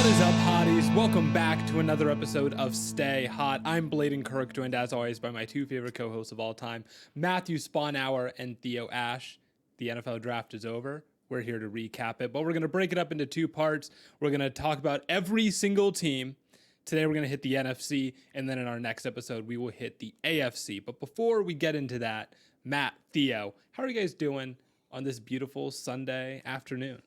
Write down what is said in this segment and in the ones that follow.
is up, hotties? Welcome back to another episode of Stay Hot. I'm Blaiden Kirk, joined as always by my two favorite co-hosts of all time, Matthew Spawnhour and Theo Ash. The NFL draft is over. We're here to recap it, but we're going to break it up into two parts. We're going to talk about every single team. Today we're going to hit the NFC, and then in our next episode we will hit the AFC. But before we get into that, Matt, Theo, how are you guys doing on this beautiful Sunday afternoon?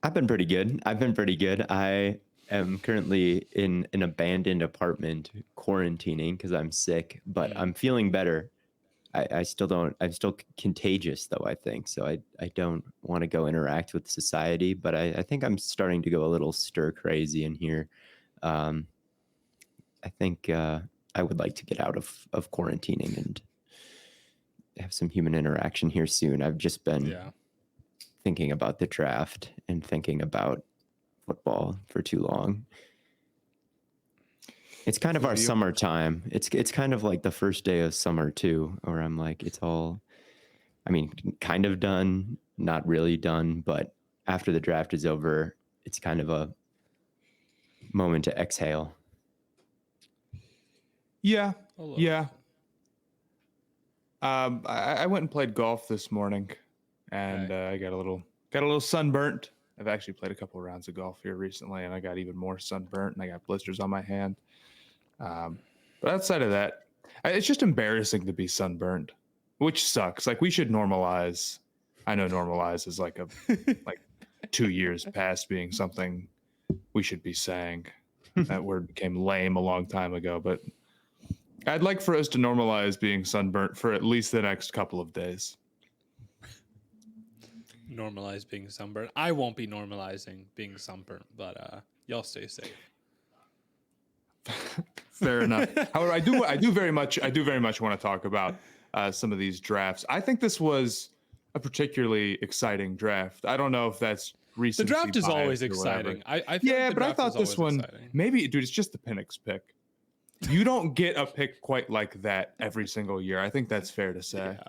I've been pretty good. I am currently in an abandoned apartment quarantining because I'm sick, but I'm feeling better. I'm still contagious though, I think. So I don't want to go interact with society, but I think I'm starting to go a little stir crazy in here. I think I would like to get out of quarantining and have some human interaction here soon. I've just been thinking about the draft and thinking about football for too long. It's kind of our summertime. It's kind of like the first day of summer too, where I'm like, it's all, I mean, kind of done, not really done, but after the draft is over, it's kind of a moment to exhale. Yeah. I went and played golf this morning, and I got a little sunburnt. I've actually played a couple of rounds of golf here recently, and I got even more sunburnt, and I got blisters on my hand. But outside of that, it's just embarrassing to be sunburnt, which sucks. Like, we should normalize. I know normalize is like 2 years past being something we should be saying. That word became lame a long time ago, but I'd like for us to normalize being sunburnt for at least the next couple of days. Normalize being sunburned. I won't be normalizing being sunburned, but y'all stay safe. Fair enough. However, I do very much want to talk about some of these drafts. I think this was a particularly exciting draft. I don't know if that's recency The draft is bias always or exciting. whatever. I But I thought this one maybe, dude, it's just the Penix pick. You don't get a pick quite like that every single year. I think that's fair to say. Yeah.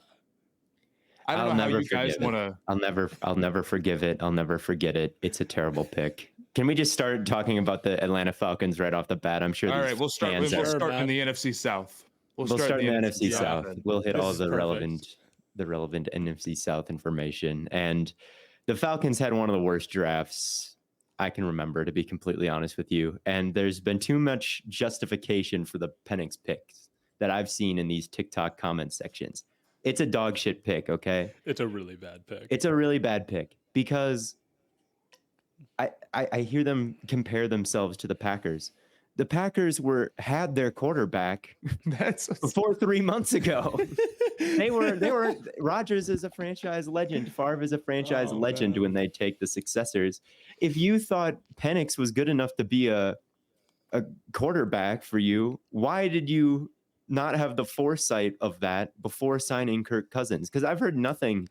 I don't know how you guys want to. I'll never forgive it. I'll never forget it. It's a terrible pick. Can we just start talking about the Atlanta Falcons right off the bat? I'm sure. All right, we'll start in the NFC South. We'll start in the NFC South. We'll hit all the relevant NFC South information. And the Falcons had one of the worst drafts I can remember, to be completely honest with you. And there's been too much justification for the Penix picks that I've seen in these TikTok comment sections. It's a dog shit pick, okay? It's a really bad pick. It's a really bad pick because I hear them compare themselves to the Packers. The Packers had their quarterback before 3 months ago. They were Rodgers is a franchise legend. Favre is a franchise legend when they take the successors. If you thought Penix was good enough to be a quarterback for you, why did you not have the foresight of that before signing Kirk Cousins? Because I've heard nothing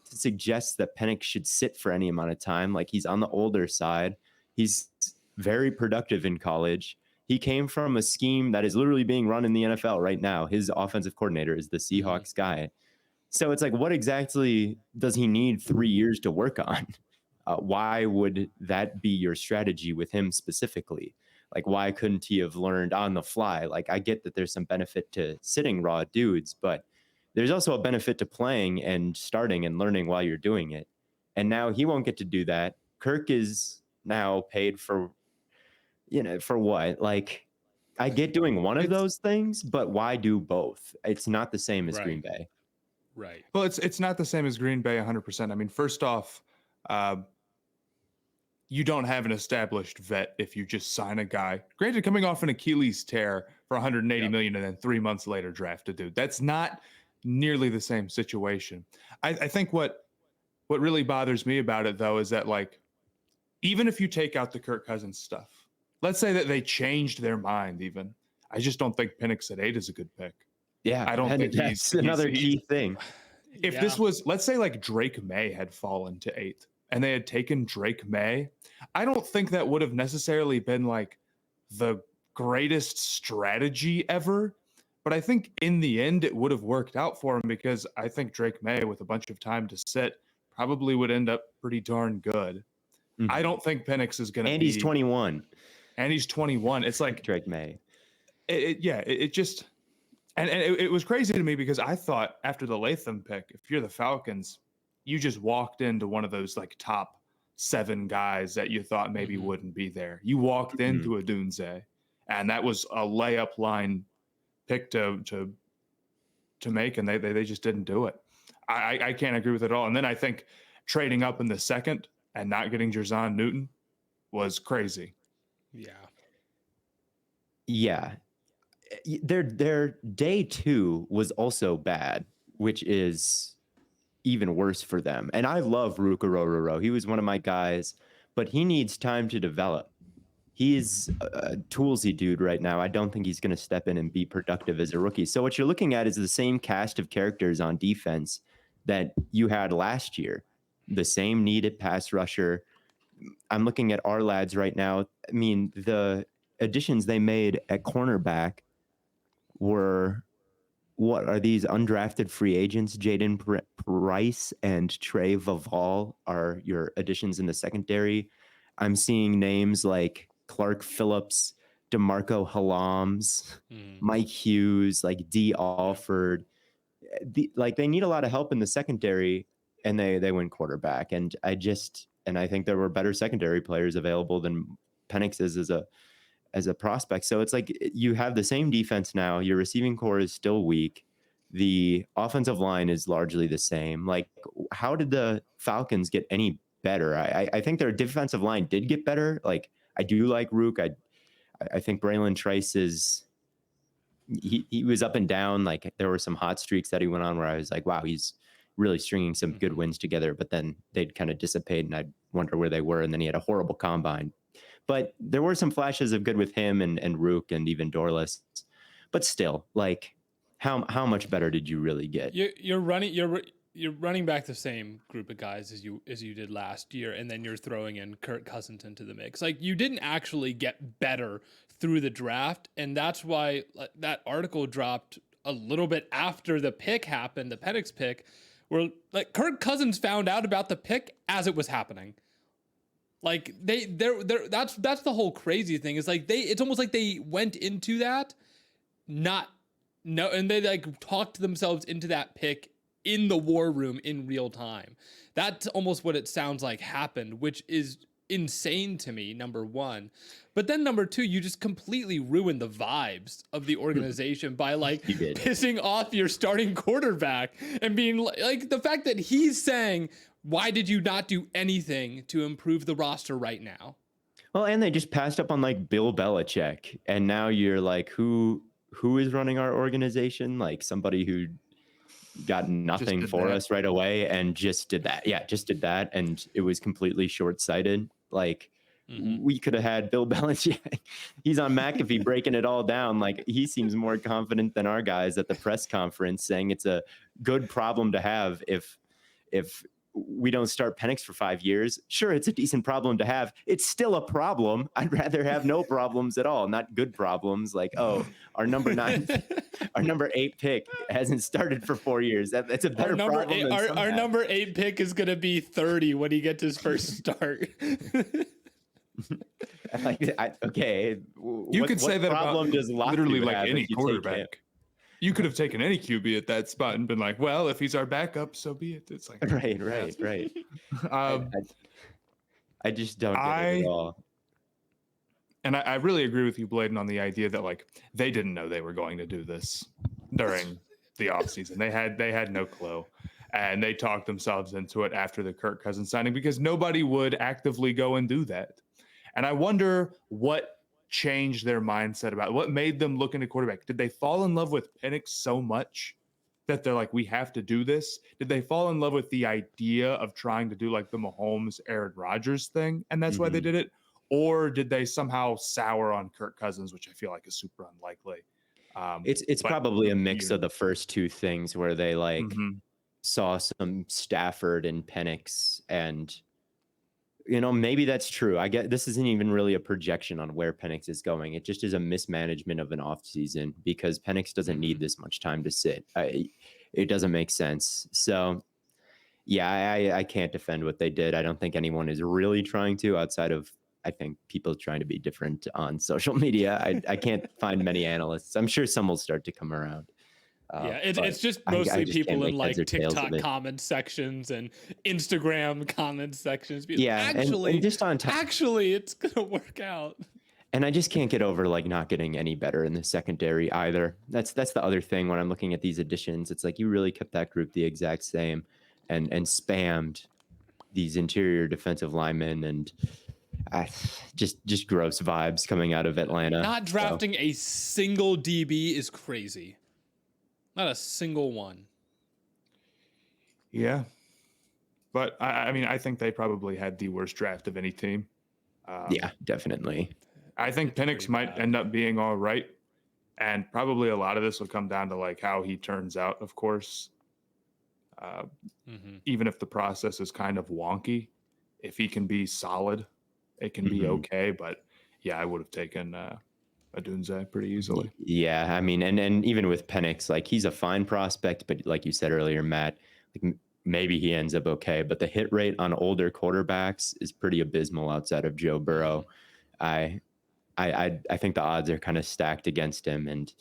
to suggest that Penix should sit for any amount of time. Like, he's on the older side. He's very productive in college. He came from a scheme that is literally being run in the NFL right now. His offensive coordinator is the Seahawks guy. So it's like, what exactly does he need 3 years to work on? Why would that be your strategy with him specifically? Like, why couldn't he have learned on the fly? Like, I get that there's some benefit to sitting raw dudes, but there's also a benefit to playing and starting and learning while you're doing it. And now he won't get to do that. Kirk is now paid for, for what? Like, I get doing one of those things, but why do both? It's not the same as Green Bay. Right. Well, it's not the same as Green Bay 100%. I mean, first off, you don't have an established vet if you just sign a guy. Granted, coming off an Achilles tear for 180 million and then 3 months later draft a dude. That's not nearly the same situation. I think what really bothers me about it, though, is that, like, even if you take out the Kirk Cousins stuff, let's say that they changed their mind even. I just don't think Penix at 8 is a good pick. Yeah, I don't think that's another key thing. If this was, let's say, like, Drake May had fallen to 8 and they had taken Drake May, I don't think that would have necessarily been like the greatest strategy ever. But I think in the end, it would have worked out for him because I think Drake May, with a bunch of time to sit, probably would end up pretty darn good. Mm-hmm. I don't think Penix is going to be... And he's 21. and he's 21. It's like Drake May. It just and it was crazy to me because I thought after the Latham pick, if you're the Falcons, you just walked into one of those like top 7 guys that you thought maybe wouldn't be there. You walked into a Dunze, and that was a layup line pick to make, and they just didn't do it. I can't agree with it at all. And then I think trading up in the second and not getting Jerzon Newton was crazy. Yeah. Their day 2 was also bad, which is even worse for them. And I love Rukarororo. He was one of my guys, but he needs time to develop. He's a toolsy dude right now. I don't think he's going to step in and be productive as a rookie. So what you're looking at is the same cast of characters on defense that you had last year. The same needed pass rusher. I'm looking at our lads right now. I mean, the additions they made at cornerback were, what are these undrafted free agents? Jaden Price and Trey Vaval are your additions in the secondary. I'm seeing names like Clark Phillips, DeMarco Halams, Mike Hughes, like D. Alford. They need a lot of help in the secondary, and they win quarterback. And I think there were better secondary players available than Penix is as a prospect. So it's like you have the same defense now. Your receiving core is still weak. The offensive line is largely the same. Like, how did the Falcons get any better? I think their defensive line did get better. Like, I do like Rook. I think Braylon Trice he was up and down. Like, there were some hot streaks that he went on where I was like, wow, he's really stringing some good wins together, but then they'd kind of dissipate and I'd wonder where they were. And then he had a horrible combine. But there were some flashes of good with him and Rook and even Dorless. But still, like, how much better did you really get? You're running back the same group of guys as you did last year, and then you're throwing in Kirk Cousins into the mix. Like, you didn't actually get better through the draft, and that's why that article dropped a little bit after the pick happened, the Penix pick, where like Kirk Cousins found out about the pick as it was happening. Like that's the whole crazy thing. Is like it's almost like they went into that and they like talked themselves into that pick in the war room in real time. That's almost what it sounds like happened, which is insane to me, number one. But then number two, you just completely ruined the vibes of the organization by like pissing off your starting quarterback and being like the fact that he's saying, why did you not do anything to improve the roster right now? Well, and they just passed up on like Bill Belichick. And now you're like, who is running our organization? Like somebody who got nothing for us right away and just did that. Yeah, just did that. And it was completely short-sighted. Like we could have had Bill Belichick. He's on McAfee breaking it all down. Like he seems more confident than our guys at the press conference saying it's a good problem to have if we don't start Penix for 5 years. Sure, it's a decent problem to have. It's still a problem. I'd rather have no problems at all, not good problems. Like, oh, our number 8 pick hasn't started for 4 years. That's a better problem. Our number 8 pick is going to be 30 when he gets his first start. Okay. You could say that about literally like any quarterback. You could have taken any QB at that spot and been like, well, if he's our backup, so be it. It's like, right. I just don't get it at all. And I really agree with you, Blaiden, on the idea that like they didn't know they were going to do this during the offseason. They had no clue. And they talked themselves into it after the Kirk Cousins signing because nobody would actively go and do that. And I wonder what changed their mindset about it. What made them look into quarterback. Did they fall in love with Penix so much that they're like, we have to do this? Did they fall in love with the idea of trying to do like the Mahomes, Aaron Rodgers thing, and that's why they did it? Or did they somehow sour on Kirk Cousins, which I feel like is super unlikely? It's probably a mix of the first two things where they like saw some Stafford and Penix and maybe that's true. I get this isn't even really a projection on where Penix is going. It just is a mismanagement of an offseason because Penix doesn't need this much time to sit. It doesn't make sense. So, yeah, I can't defend what they did. I don't think anyone is really trying to outside of I think people trying to be different on social media. I can't find many analysts. I'm sure some will start to come around. Yeah, it's just mostly I just can't people in make heads or like tails of TikTok it. comment sections and Instagram comment sections. Yeah, and just on top, actually, it's gonna work out. and I just can't get over like not getting any better in the secondary either. That's the other thing when I'm looking at these additions. It's like you really kept that group the exact same, and spammed these interior defensive linemen, and just gross vibes coming out of Atlanta. Not drafting a single DB is crazy. Not a single one. Yeah. But I mean, I think they probably had the worst draft of any team. Yeah, definitely. I think Penix might end up being all right. And probably a lot of this will come down to like how he turns out, of course. Even if the process is kind of wonky, if he can be solid, it can be okay. But yeah, I would have taken Adunze pretty easily. Yeah, I mean, and even with Penix, like he's a fine prospect, but like you said earlier, Matt, like maybe he ends up okay. But the hit rate on older quarterbacks is pretty abysmal outside of Joe Burrow. I think the odds are kind of stacked against him. And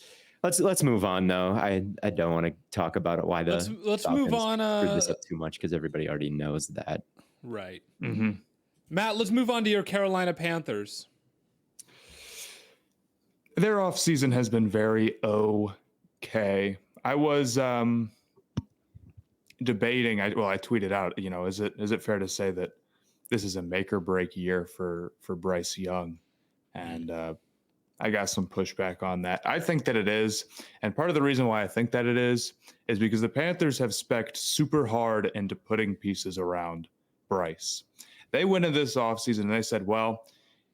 let's move on though. I don't want to talk about it. Why the let's move on. Screwed this up too much because everybody already knows that. Right. Matt, let's move on to your Carolina Panthers. Their offseason has been very okay. I was debating. I tweeted out. Is it fair to say that this is a make or break year for Bryce Young? And I got some pushback on that. I think that it is. And part of the reason why I think that it is because the Panthers have spec'd super hard into putting pieces around Bryce. They went into this offseason and they said, well,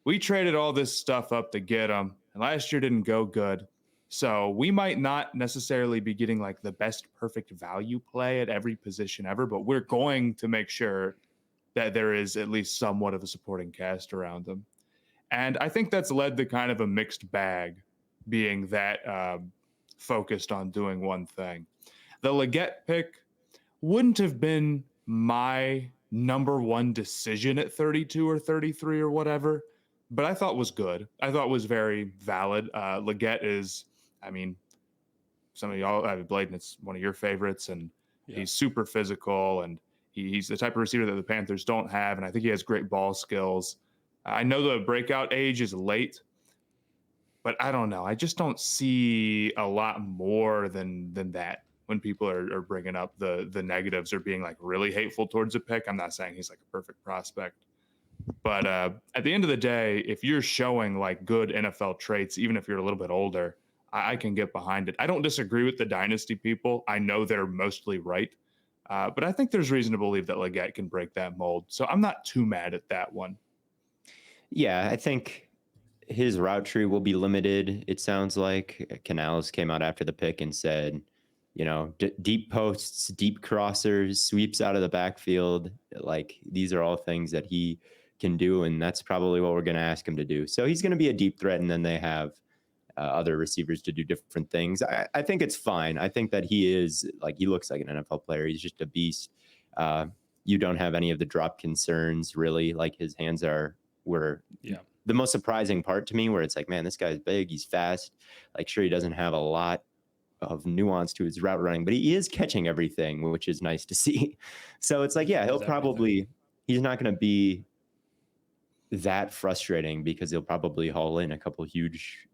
we traded all this stuff up to get him. And last year didn't go good. So we might not necessarily be getting like the best perfect value play at every position ever, but we're going to make sure that there is at least somewhat of a supporting cast around them. And I think that's led to kind of a mixed bag, being that focused on doing one thing. The Leggett pick wouldn't have been my number one decision at 32 or 33 or whatever, but I thought was good. I thought was very valid. Leggett is, I mean, some of y'all, Blaiden, it's one of your favorites, and he's super physical, and he's the type of receiver that the Panthers don't have, and I think he has great ball skills. I know the breakout age is late, but I don't know. I just don't see a lot more than that when people are bringing up the negatives or being like really hateful towards a pick. I'm not saying he's like a perfect prospect, but at the end of the day, if you're showing like good NFL traits, even if you're a little bit older, I can get behind it. I don't disagree with the dynasty people. I know they're mostly right, but I think there's reason to believe that Leggett can break that mold. So I'm not too mad at that one. Yeah, I think his route tree will be limited. It sounds like Canales came out after the pick and said, deep posts, deep crossers, sweeps out of the backfield. Like these are all things that he can do. And that's probably what we're going to ask him to do. So he's going to be a deep threat. And then they have other receivers to do different things. I think it's fine. I think that he looks like an NFL player. He's just a beast. You don't have any of the drop concerns really. Like his hands were the most surprising part to me, where it's like, man, this guy's big, he's fast. Like, sure, he doesn't have a lot of nuance to his route running, but he is catching everything, which is nice to see. So it's like, yeah, he's not going to be that frustrating because he'll probably haul in a huge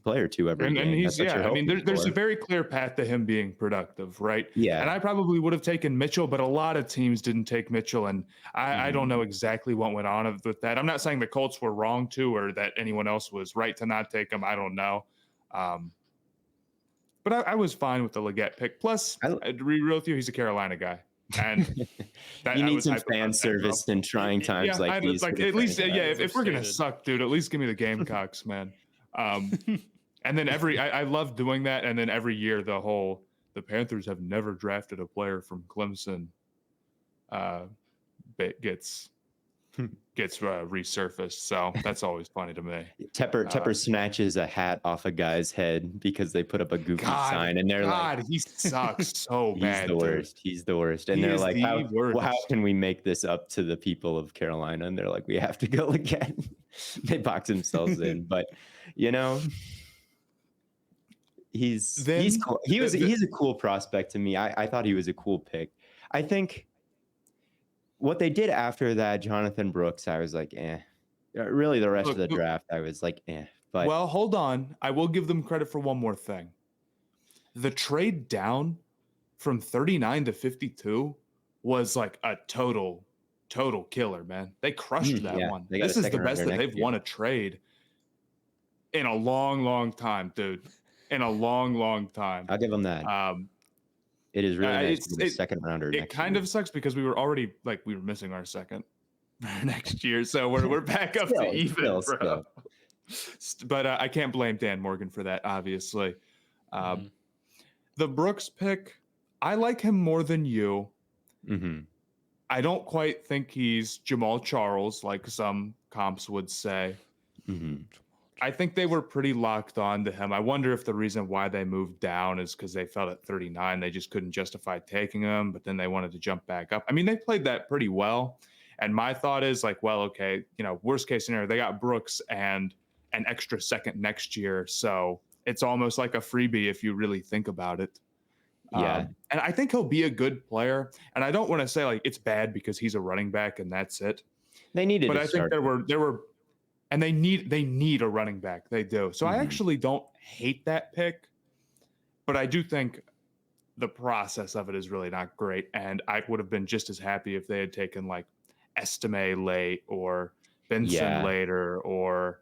player or two every game. And he's, there's a very clear path to him being productive, right? Yeah. And I probably would have taken Mitchell, but a lot of teams didn't take Mitchell, and I don't know exactly what went on with that. I'm not saying the Colts were wrong to, or that anyone else was right to not take him. I don't know. But I was fine with the Leggett pick. Plus, to be real with you, he's a Carolina guy. And you need some fan service in trying times like these. Like at least, if we're gonna suck, dude, at least give me the Gamecocks, man. And then I love doing that. And then every year, the Panthers have never drafted a player from Clemson bit gets gets resurfaced. So that's always funny to me. Tepper snatches a hat off a guy's head because they put up a goofy sign, and they're like, he sucks so he's bad. the worst. Dude. He's the worst. And He they're is like, the worst. how can we make this up to the people of Carolina? And they're like, we have to go again. They box themselves in. But, you know, he's cool. He's a cool prospect to me. I thought he was a cool pick. I think what they did after that, Jonathan Brooks, I was like, eh. Really, the rest of the draft, I was like, eh. But well, hold on. I will give them credit for one more thing. The trade down from 39 to 52 was like a total killer, man. They crushed that one. This is the best that they've won a trade in a long time, dude. In a long time. I'll give them that. It is really nice to be a second rounder. It kind of sucks because we were missing our second next year, so we're back up to even, bro. But I can't blame Dan Morgan for that, obviously. The Brooks pick, I like him more than you. Mm-hmm. I don't quite think he's Jamal Charles, like some comps would say. Mm-hmm. I think they were pretty locked on to him. I wonder if the reason why they moved down is because they felt at 39 they just couldn't justify taking him, but then they wanted to jump back up. I mean, they played that pretty well. And my thought is like, well, okay, worst case scenario, they got Brooks and an extra second next year. So it's almost like a freebie if you really think about it. Yeah. And I think he'll be a good player. And I don't want to say like it's bad because he's a running back and that's it. They needed, but I think there were, and they need a running back. They do. So I actually don't hate that pick, but I do think the process of it is really not great. And I would have been just as happy if they had taken like Estime late or Benson later or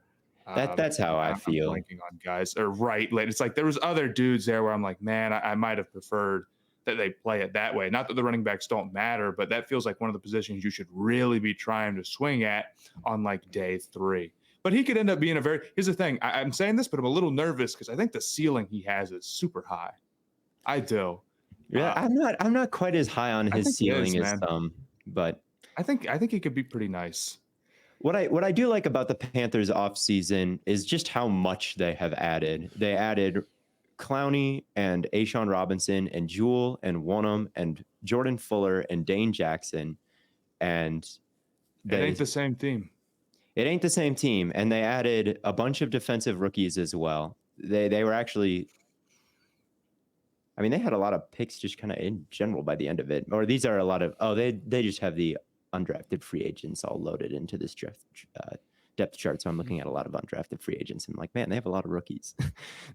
that's how I feel. I'm blanking on guys or Wright late. It's like there was other dudes there where I'm like, man, I might have preferred that they play it that way. Not that the running backs don't matter, but that feels like one of the positions you should really be trying to swing at on like day 3. But he could end up being here's the thing. I'm saying this, but I'm a little nervous because I think the ceiling he has is super high. I do. Yeah, I'm not quite as high on his ceiling as some, but I think he could be pretty nice. What I do like about the Panthers offseason is just how much they have added. They added Clowney and A'Shawn Robinson and Jewel and Wonnum and Jordan Fuller and Dane Jackson. And it ain't the same team. It ain't the same team. And they added a bunch of defensive rookies as well. They were actually, I mean, they had a lot of picks just kind of in general by the end of it. Or these are a lot of, they just have the undrafted free agents all loaded into this depth chart. So I'm looking at a lot of undrafted free agents and I'm like, man, they have a lot of rookies.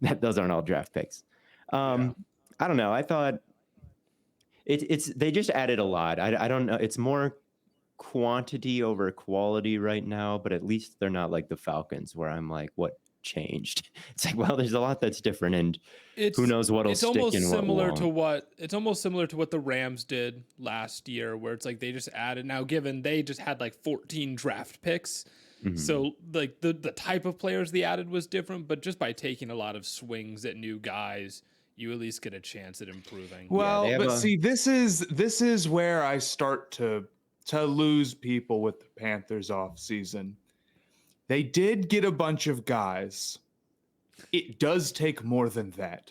Those aren't all draft picks. I don't know. I thought they just added a lot. I don't know. It's more quantity over quality right now, but at least they're not like the Falcons where I'm like, what changed? It's like, well, there's a lot that's different and who knows what'll stick and what won't. It's almost similar to what the Rams did last year, where it's like they just added, now given they just had like 14 draft picks. So like the type of players they added was different, but just by taking a lot of swings at new guys, you at least get a chance at improving. Well, see, this is where I start to lose people with the Panthers off season. They did get a bunch of guys. It does take more than that.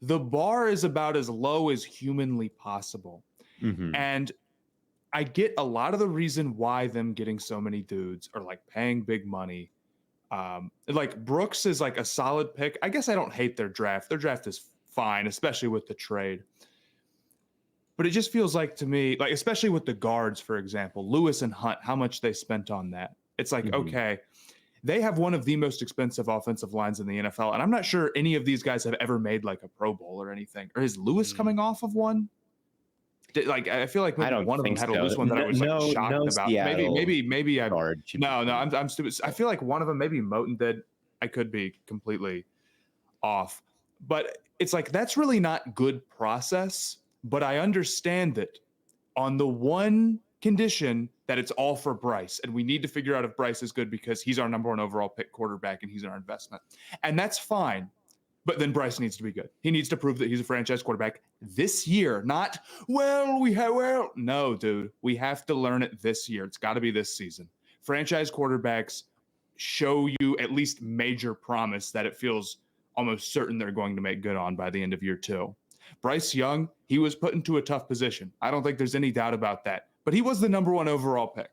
The bar is about as low as humanly possible. And I get a lot of the reason why them getting so many dudes are like paying big money. Like Brooks is like a solid pick. I guess I don't hate their draft. Their draft is fine, especially with the trade. But it just feels like to me, like especially with the guards, for example, Lewis and Hunt, how much they spent on that. It's like, okay, they have one of the most expensive offensive lines in the NFL. And I'm not sure any of these guys have ever made like a Pro Bowl or anything. Or is Lewis coming off of one? Like, I feel like maybe one of them had a loose one that I was like shocked about. Maybe I'm stupid. I feel like one of them, maybe Moten did. I could be completely off. But it's like, that's really not good process. But I understand it on the one condition that it's all for Bryce. And we need to figure out if Bryce is good because he's our number 1 overall pick quarterback and he's our investment. And that's fine. But then Bryce needs to be good. He needs to prove that he's a franchise quarterback this year, not, no, dude. We have to learn it this year. It's got to be this season. Franchise quarterbacks show you at least major promise that it feels almost certain they're going to make good on by the end of year 2. Bryce Young, he was put into a tough position. I don't think there's any doubt about that. But he was the number 1 overall pick.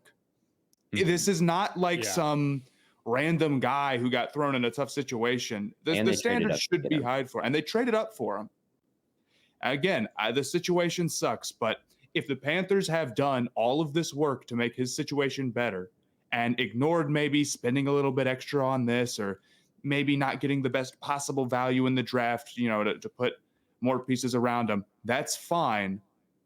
Mm-hmm. This is not like some random guy who got thrown in a tough situation. The standard should be high for him. And they traded up for him. Again, the situation sucks, but if the Panthers have done all of this work to make his situation better and ignored maybe spending a little bit extra on this, or maybe not getting the best possible value in the draft, to put more pieces around him, that's fine.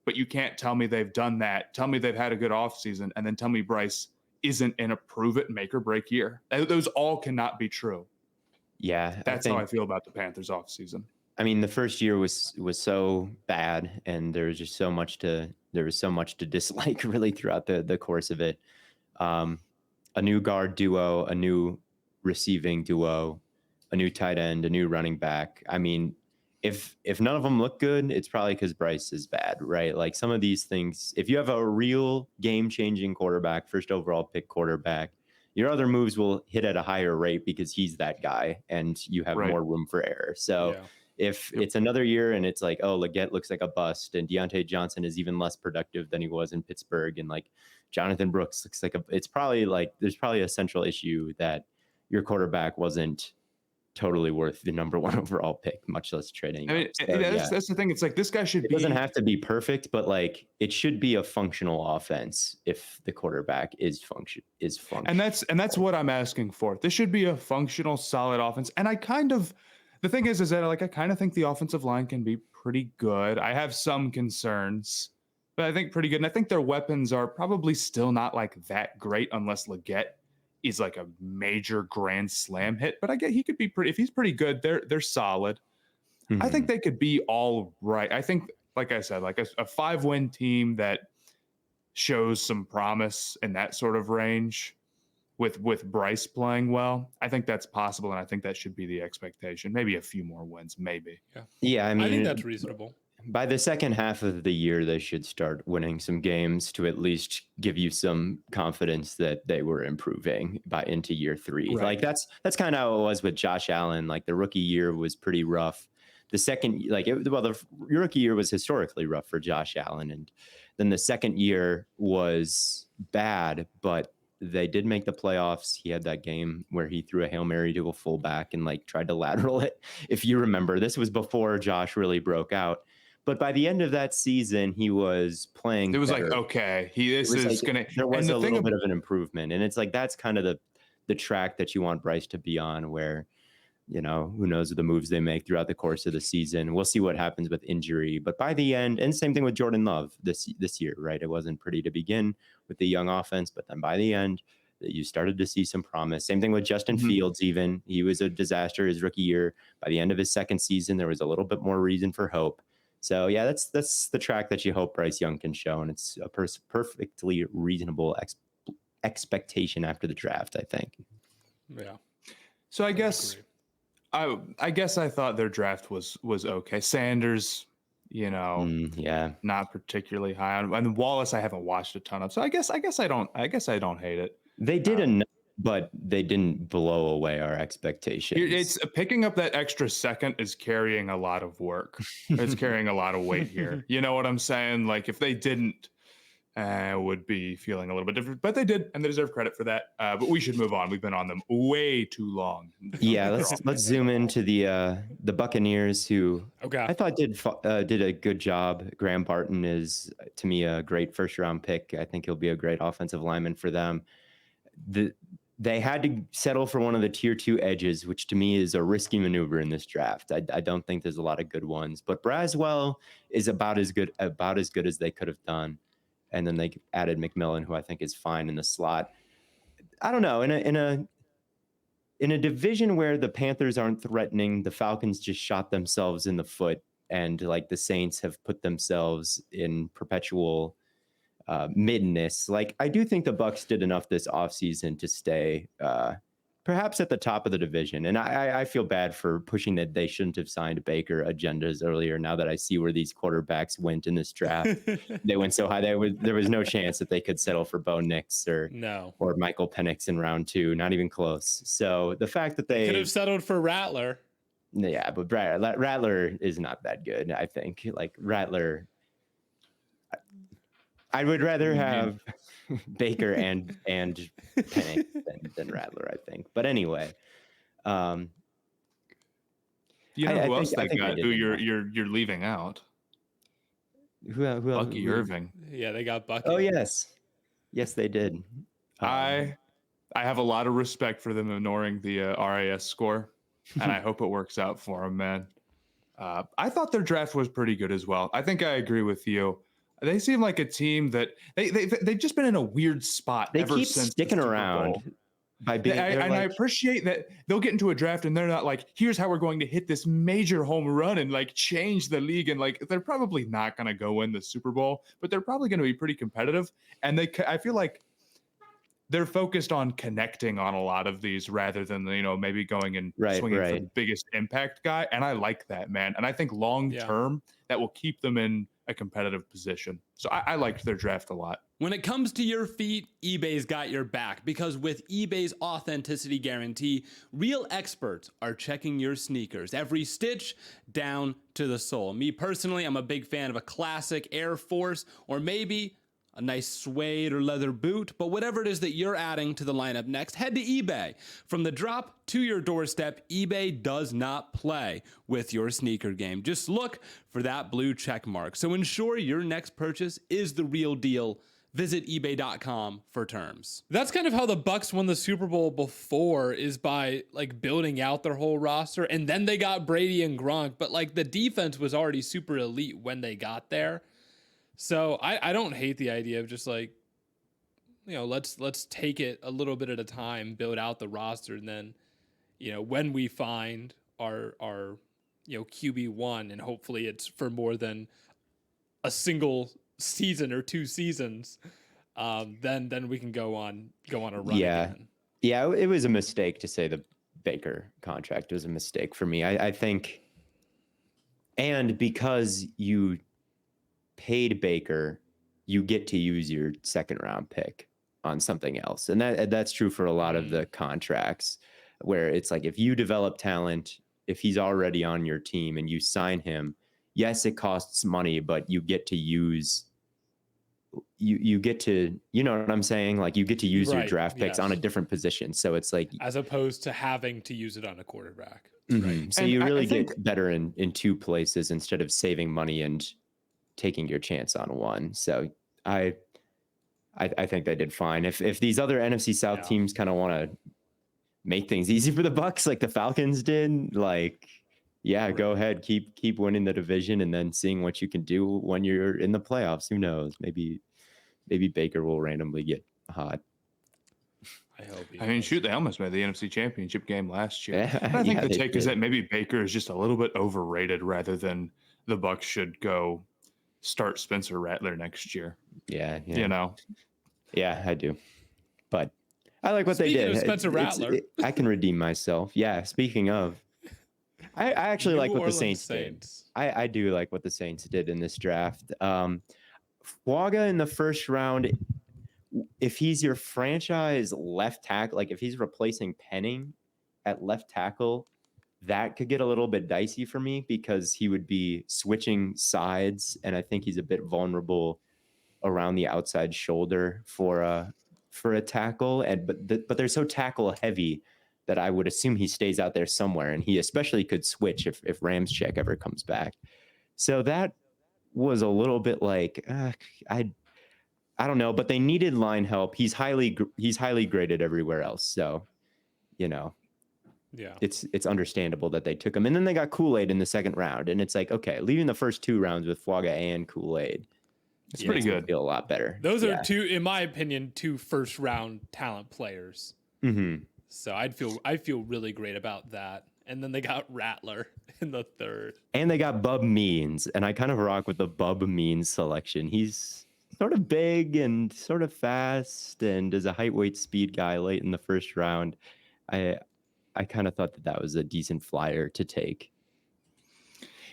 But you can't tell me they've done that. Tell me they've had a good offseason, and then tell me Bryce isn't in a prove it, make or break year. Those all cannot be true. Yeah. That's how I feel about the Panthers offseason. I mean, the first year was so bad, and there was just so much to dislike really throughout the course of it. A new guard duo, a new receiving duo, a new tight end, a new running back. I mean, if none of them look good, it's probably because Bryce is bad, right? Like some of these things, if you have a real game-changing quarterback, first overall pick quarterback, your other moves will hit at a higher rate because he's that guy, and you have more room for error. So if it's another year and it's like, oh, Leggett looks like a bust, and Deontay Johnson is even less productive than he was in Pittsburgh, and like Jonathan Brooks looks like it's probably like there's probably a central issue that your quarterback wasn't totally worth the number 1 overall pick, much less trading. I mean, that's the thing. It's like this guy should be. It doesn't have to be perfect, but like it should be a functional offense if the quarterback is function. And that's what I'm asking for. This should be a functional, solid offense. And the thing is that like I kind of think the offensive line can be pretty good. I have some concerns, but I think pretty good. And I think their weapons are probably still not like that great unless Leggett is like a major grand slam hit. But I get he could be pretty. If he's pretty good, they're solid. Mm-hmm. I think they could be all right. I think, like I said, like a 5-win team that shows some promise in that sort of range with Bryce playing well. I think that's possible, and I think that should be the expectation. Maybe a few more wins, maybe. Yeah, I mean, I think that's reasonable. By the second half of the year, they should start winning some games to at least give you some confidence that they were improving into year 3. Right. Like that's kind of how it was with Josh Allen. Like the rookie year was pretty rough. The second, the rookie year was historically rough for Josh Allen, and then the second year was bad, but they did make the playoffs. He had that game where he threw a Hail Mary to a fullback and like tried to lateral it. If you remember, this was before Josh really broke out. But by the end of that season, he was playing. It was better. Like, okay, there was a little bit of an improvement. And it's like, that's kind of the track that you want Bryce to be on, where, who knows the moves they make throughout the course of the season. We'll see what happens with injury. But by the end, and same thing with Jordan Love this year, right? It wasn't pretty to begin with the young offense, but then by the end, you started to see some promise. Same thing with Justin Fields, even. He was a disaster his rookie year. By the end of his second season, there was a little bit more reason for hope. So, yeah, that's the track that you hope Bryce Young can show, and it's a perfectly reasonable expectation after the draft, I think. Yeah. So I guess I thought their draft was okay. Sanders, not particularly high on. And Wallace, I haven't watched a ton of. So I guess I don't hate it. They did enough, but they didn't blow away our expectations. It's picking up that extra second is carrying a lot of work. It's carrying a lot of weight here. You know what I'm saying? Like if they didn't, would be feeling a little bit different, but they did, and they deserve credit for that. But we should move on. We've been on them way too long. Yeah, let's zoom into the Buccaneers, who I thought did a good job. Graham Barton is, to me, a great first round pick. I think he'll be a great offensive lineman for them. They had to settle for one of the tier 2 edges, which to me is a risky maneuver in this draft. I don't think there's a lot of good ones, but Braswell is about as good as they could have done. And then they added McMillan, who I think is fine in the slot. I don't know. In a division where the Panthers aren't threatening, the Falcons just shot themselves in the foot, and like the Saints have put themselves in perpetual middenness. Like I do think the Bucs did enough this offseason to stay perhaps at the top of the division. And I feel bad for pushing that they shouldn't have signed Baker agendas earlier. Now that I see where these quarterbacks went in this draft, they went so high there was no chance that they could settle for Bo Nix or Michael Penix in round 2, not even close. So the fact that they could have settled for Rattler. Yeah, but Rattler is not that good, I think. Like Rattler, I would rather have Baker and Penix than Rattler, I think. But anyway, you know who else they got? Who you're leaving out? Who Bucky Irving. Yeah, they got Bucky. Oh yes, they did. I have a lot of respect for them ignoring the RAS score, and I hope it works out for them, man. I thought their draft was pretty good as well. I think I agree with Theo. They seem like a team that they've just been in a weird spot ever since. They keep sticking around. I appreciate that they'll get into a draft and they're not like, here's how we're going to hit this major home run and like change the league. And like, they're probably not going to go win the Super Bowl, but they're probably going to be pretty competitive. And I feel like they're focused on connecting on a lot of these rather than, maybe going and swinging for the biggest impact guy. And I like that, man. And I think long term that will keep them in a competitive position. So I liked their draft a lot. When it comes to your feet, eBay's got your back, because with eBay's authenticity guarantee, real experts are checking your sneakers, every stitch down to the sole. Me personally, I'm a big fan of a classic Air Force, or maybe a nice suede or leather boot, but whatever it is that you're adding to the lineup next, head to eBay. From the drop to your doorstep, eBay does not play with your sneaker game. Just look for that blue check mark. So ensure your next purchase is the real deal. Visit ebay.com for terms. That's kind of how the Bucs won the Super Bowl before, is by like building out their whole roster, and then they got Brady and Gronk, but like the defense was already super elite when they got there. So I don't hate the idea of just like, let's take it a little bit at a time, build out the roster, and then, when we find our QB1, and hopefully it's for more than a single season or 2 seasons, then we can go on a run again. Yeah, it was a mistake to say the Baker contract was a mistake for me. I think, and because you paid Baker, you get to use your second round pick on something else. And that's true for a lot of the contracts, where it's like, if you develop talent, if he's already on your team and you sign him, yes, it costs money, but you get to use, you get to, you know what I'm saying? Like, you get to use your draft picks on a different position. So it's like, as opposed to having to use it on a quarterback. Mm-hmm. Right. So and you really get better in 2 places instead of saving money and taking your chance on one. So I think they did fine. If these other NFC South teams kind of want to make things easy for the Bucs, like the Falcons did, like, go ahead, keep winning the division, and then seeing what you can do when you're in the playoffs. Who knows? Maybe Baker will randomly get hot. I hope. They almost made the NFC Championship game last year. I think the take is that maybe Baker is just a little bit overrated, rather than the Bucs should go start Spencer Rattler next year. Yeah. Yeah, I do. But I like what speaking they did. Of Spencer Rattler, I can redeem myself. Yeah. Speaking of, I actually like what the Saints did. I do like what the Saints did in this draft. Fuaga in the first round, if he's your franchise left tackle, like if he's replacing Penning at left tackle, that could get a little bit dicey for me, because he would be switching sides, and I think he's a bit vulnerable around the outside shoulder for a tackle. But they're so tackle heavy that I would assume he stays out there somewhere, and he especially could switch if Ramczyk ever comes back. So that was a little bit like I don't know, but they needed line help. He's highly graded everywhere else, so yeah, it's understandable that they took him. And then they got Kool-Aid in the second round, and it's like, okay, leaving the first 2 rounds with Fuaga and Kool-Aid, it's pretty good. Feel a lot better. Those are 2, in my opinion, 2 first round talent players. Mm-hmm. So I feel really great about that. And then they got Rattler in the 3rd, and they got Bub Means, and I kind of rock with the Bub Means selection. He's sort of big and sort of fast, and is a height, weight, speed guy late in the first round. I kind of thought that was a decent flyer to take.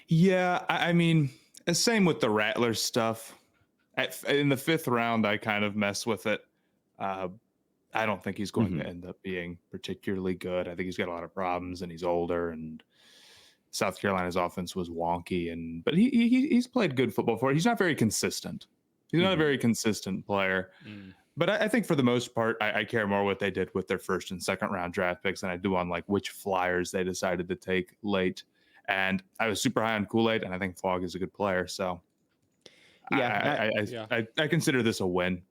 Yeah, I mean, same with the Rattler stuff. In the 5th round, I kind of mess with it. I don't think he's going to end up being particularly good. I think he's got a lot of problems, and he's older, and South Carolina's offense was wonky. But he's played good football for it. He's not very consistent. He's not a very consistent player. But I think for the most part, I care more what they did with their 1st and 2nd round draft picks than I do on like which flyers they decided to take late. And I was super high on Kool-Aid, and I think Fogg is a good player. So I consider this a win.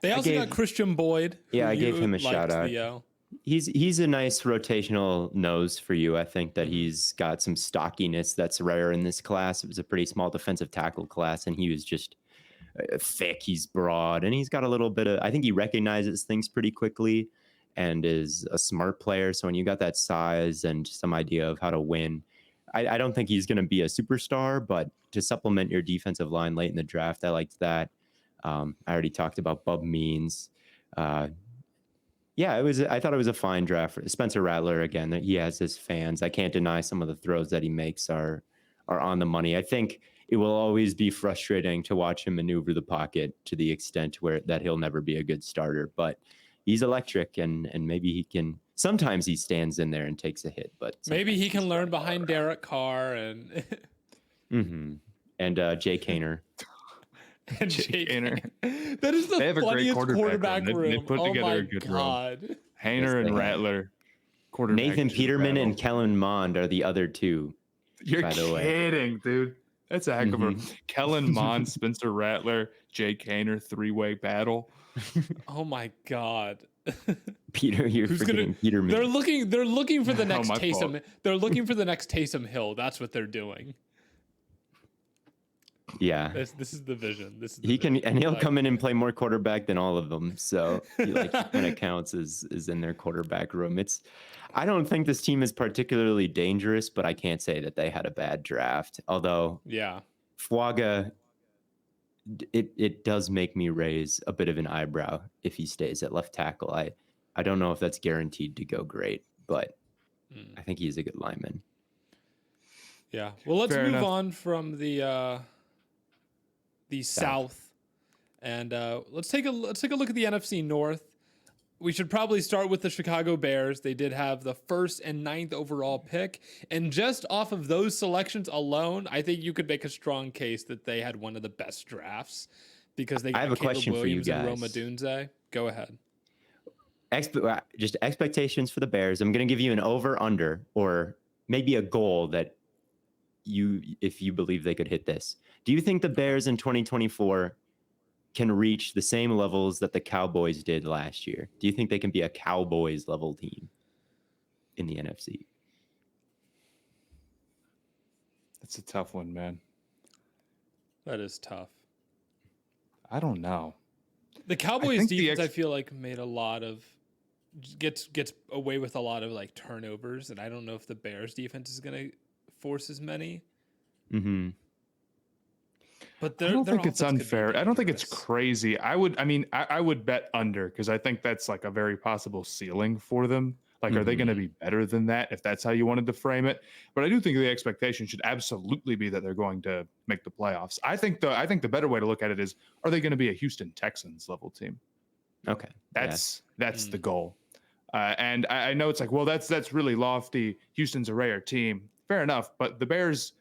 They also got Christian Boyd. I gave him a shout out. Theo. He's a nice rotational nose for you. I think that he's got some stockiness that's rare in this class. It was a pretty small defensive tackle class, and he was just thick. He's broad, and he's got a little bit of, I think he recognizes things pretty quickly and is a smart player. So when you got that size and some idea of how to win, I don't think he's going to be a superstar, but to supplement your defensive line late in the draft, I liked that. I already talked about Bub Means. I thought it was a fine draft. Spencer Rattler, again, he has his fans. I can't deny some of the throws that he makes are on the money. I think it will always be frustrating to watch him maneuver the pocket to the extent where that he'll never be a good starter, but he's electric, and maybe he can. Sometimes he stands in there and takes a hit, but maybe he can learn behind Derek Carr and Jay Kaner. And Jay Kaner. That is the funniest quarterback room. They put together a good room. Hainer and Rattler. Nathan Peterman and Kellen Mond are the other two. You're kidding, dude. That's a heck of a Kellen Mond, Spencer Rattler, Jay Kaner 3-way battle. Oh my God. Peter, you're forgetting Peterman. They're looking for the next Taysom. They're looking for the next Taysom Hill. That's what they're doing. Yeah, this is the vision. He'll come in and play more quarterback than all of them. So he kind of counts is in their quarterback room. I don't think this team is particularly dangerous, but I can't say that they had a bad draft. Although, Fuaga, it does make me raise a bit of an eyebrow if he stays at left tackle. I don't know if that's guaranteed to go great, but I think he's a good lineman. Yeah. Well, let's move on from the South, and let's take a look at the NFC North. We should probably start with the Chicago Bears. They did have the 1st and 9th overall pick, and just off of those selections alone, I think you could make a strong case that they had one of the best drafts because they got I have a Caleb question Williams for you and guys. Roma Dunze. Go ahead. Just expectations for the Bears. I'm going to give you an over/under, or maybe a goal that if you believe they could hit this. Do you think the Bears in 2024 can reach the same levels that the Cowboys did last year? Do you think they can be a Cowboys level team in the NFC? That's a tough one, man. That is tough. I don't know. The Cowboys defense, I feel like, made a lot of gets away with a lot of like turnovers, and I don't know if the Bears defense is going to force as many. But I don't think it's unfair. I don't think it's crazy. I would bet under, because I think that's like a very possible ceiling for them. Like, are they going to be better than that if that's how you wanted to frame it? But I do think the expectation should absolutely be that they're going to make the playoffs. I think the better way to look at it is, are they going to be a Houston Texans level team? Okay. That's the goal. And I know it's like, well, that's really lofty. Houston's a rare team. Fair enough. But the Bears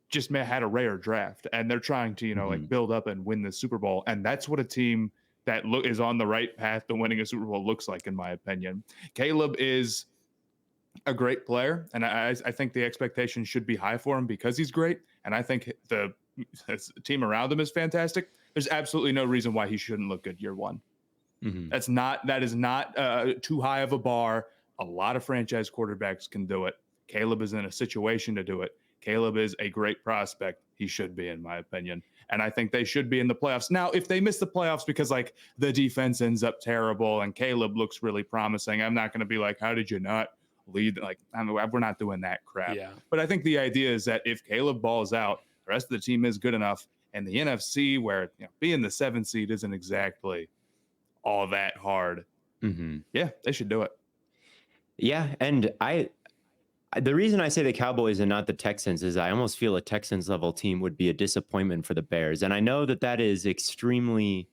just had a rare draft, and they're trying to, like build up and win the Super Bowl. And that's what a team that is on the right path to winning a Super Bowl looks like, in my opinion. Caleb is a great player, and I think the expectation should be high for him because he's great. And I think the team around him is fantastic. There's absolutely no reason why he shouldn't look good year one. That is not too high of a bar. A lot of franchise quarterbacks can do it. Caleb is in a situation to do it. Caleb is a great prospect. He should be, in my opinion. And I think they should be in the playoffs. Now, if they miss the playoffs because like the defense ends up terrible and Caleb looks really promising, I'm not going to be like, how did you not lead? Like, we're not doing that crap. Yeah. But I think the idea is that if Caleb balls out, the rest of the team is good enough. And the NFC, where being the 7th seed isn't exactly all that hard. Yeah, they should do it. Yeah, and the reason I say the Cowboys and not the Texans is I almost feel a Texans level team would be a disappointment for the Bears. And I know that is extremely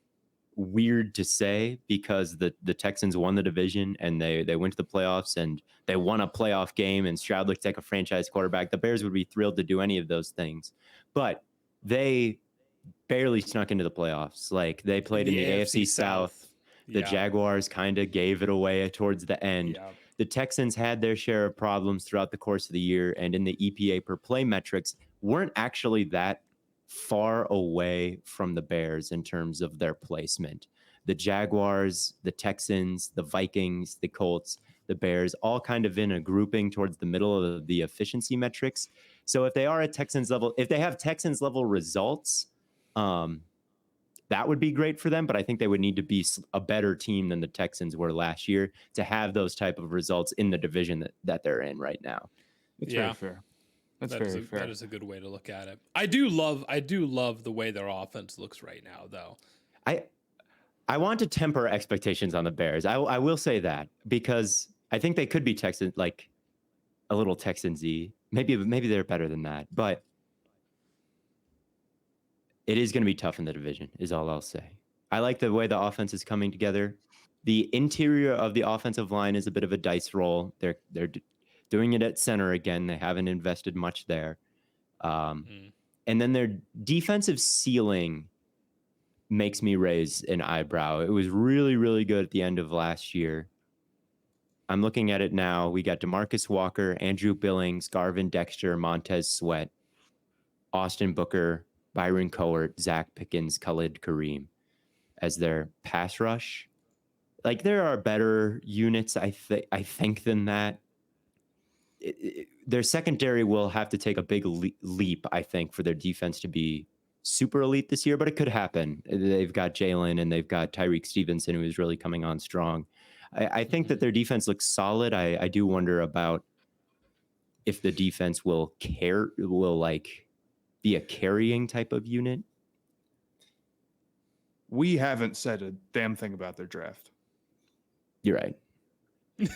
weird to say because the Texans won the division and they went to the playoffs and they won a playoff game and Stroud looked like a franchise quarterback. The Bears would be thrilled to do any of those things. But they barely snuck into the playoffs. Like they played in the AFC South. The Jaguars kind of gave it away towards the end. Yeah. The Texans had their share of problems throughout the course of the year, and in the EPA per play metrics, weren't actually that far away from the Bears in terms of their placement. The Jaguars, the Texans, the Vikings, the Colts, the Bears, all kind of in a grouping towards the middle of the efficiency metrics. So if they are at Texans level, if they have Texans level results, that would be great for them, but I think they would need to be a better team than the Texans were last year to have those type of results in the division that they're in right now. That's very fair. That's very fair. That is a good way to look at it. I do love the way their offense looks right now, though. I want to temper expectations on the Bears. I will say that because I think they could be Texan, like a little Texans-y. Maybe they're better than that, but it is going to be tough in the division, is all I'll say. I like the way the offense is coming together. The interior of the offensive line is a bit of a dice roll. They're doing it at center again. They haven't invested much there. And then their defensive ceiling makes me raise an eyebrow. It was really, really good at the end of last year. I'm looking at it now. We got DeMarcus Walker, Andrew Billings, Garvin Dexter, Montez Sweat, Austin Booker, Byron Cowart, Zach Pickens, Khalid Kareem as their pass rush. Like there are better units, I think, than that. Their secondary will have to take a big leap, I think, for their defense to be super elite this year, but it could happen. They've got Jalen and they've got Tyreek Stevenson, who is really coming on strong. I think that their defense looks solid. I do wonder about if the defense will be a carrying type of unit. We haven't said a damn thing about their draft. You're right.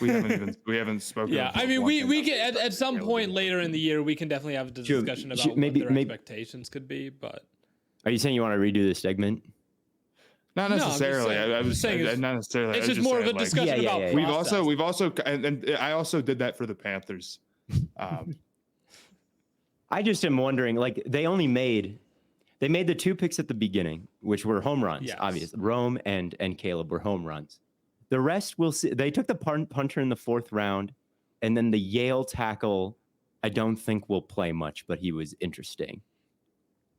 We haven't spoken. Yeah, I mean, we can at some point later in the year we can definitely have a discussion about what their expectations could be. But are you saying you want to redo this segment? Not necessarily. No, I was saying not necessarily. It's just more of a discussion about. We've also, and I also did that for the Panthers. I just am wondering, like they made the two picks at the beginning, which were home runs. Yes. Obviously, Rome and Caleb were home runs. The rest we'll see. They took the punter in the 4th round, and then the Yale tackle. I don't think will play much, but he was interesting.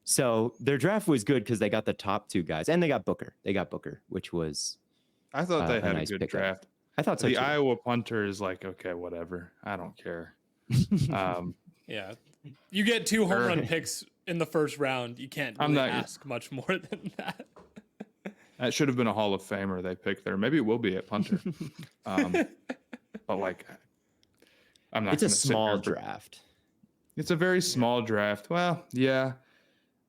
So their draft was good because they got the top 2 guys, and they got Booker. Which was. I thought they had nice a good draft. I thought so the too. Iowa punter is like, okay, whatever. I don't care. Yeah, you get 2 home run picks in the 1st round. You can't really ask much more than that. That should have been a Hall of Famer they picked there. Maybe it will be at punter. But like, I'm not. It's a small draft. It's a very small draft. Well, yeah,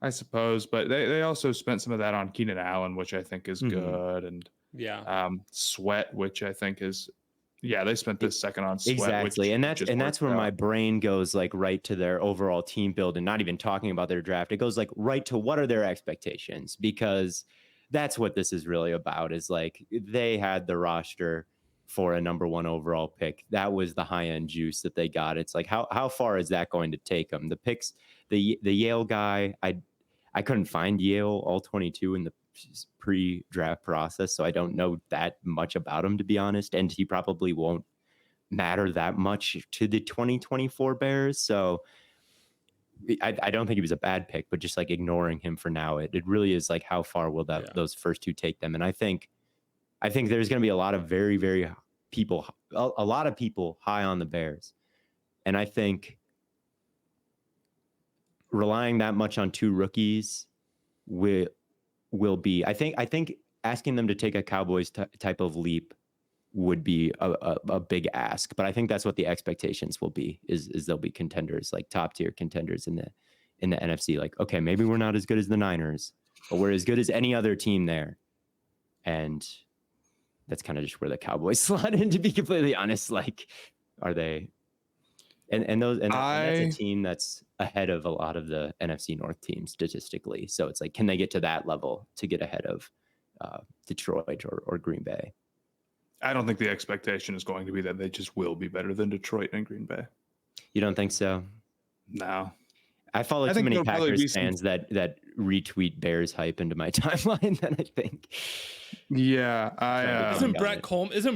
I suppose. But they also spent some of that on Keenan Allen, which I think is good, and Sweat, which I think is. Yeah, they spent this second on Sweat. Exactly, and that's where my brain goes like right to their overall team build, and not even talking about their draft. It goes like right to what are their expectations, because that's what this is really about. Is like they had the roster for a number 1 overall pick. That was the high end juice that they got. It's like how far is that going to take them? The picks, the Yale guy, I couldn't find Yale all 22 in the pre-draft process, so I don't know that much about him, to be honest, and he probably won't matter that much to the 2024 Bears. So I don't think he was a bad pick, but just like ignoring him for now, it really is like how far will those first 2 take them? And I think there's going to be a lot of very, very a lot of people high on the Bears, and I think relying that much on 2 rookies will be. I think asking them to take a Cowboys type of leap would be a big ask, but I think that's what the expectations will be. Is they'll be contenders, like top tier contenders in the NFC. Like, okay, maybe we're not as good as the Niners, but we're as good as any other team there, and that's kind of just where the Cowboys slot in, to be completely honest. Like, are they? And that's a team that's ahead of a lot of the NFC North teams statistically. So it's like, can they get to that level to get ahead of Detroit or Green Bay? I don't think the expectation is going to be that they just will be better than Detroit and Green Bay. You don't think so? No. I follow too many Packers fans that retweet Bears hype into my timeline. Then I think. Yeah, isn't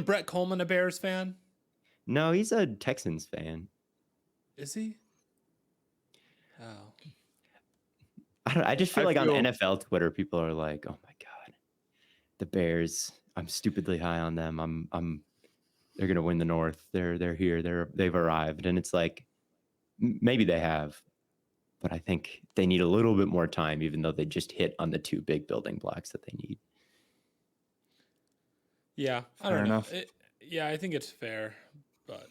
Brett Coleman a Bears fan? No, he's a Texans fan. Is he? Oh. I just feel like on NFL Twitter, people are like, "Oh my god, the Bears! I'm stupidly high on them. They're gonna win the North. They're here. They've arrived." And it's like, maybe they have, but I think they need a little bit more time, even though they just hit on the two big building blocks that they need. Yeah, I don't know. I think it's fair, but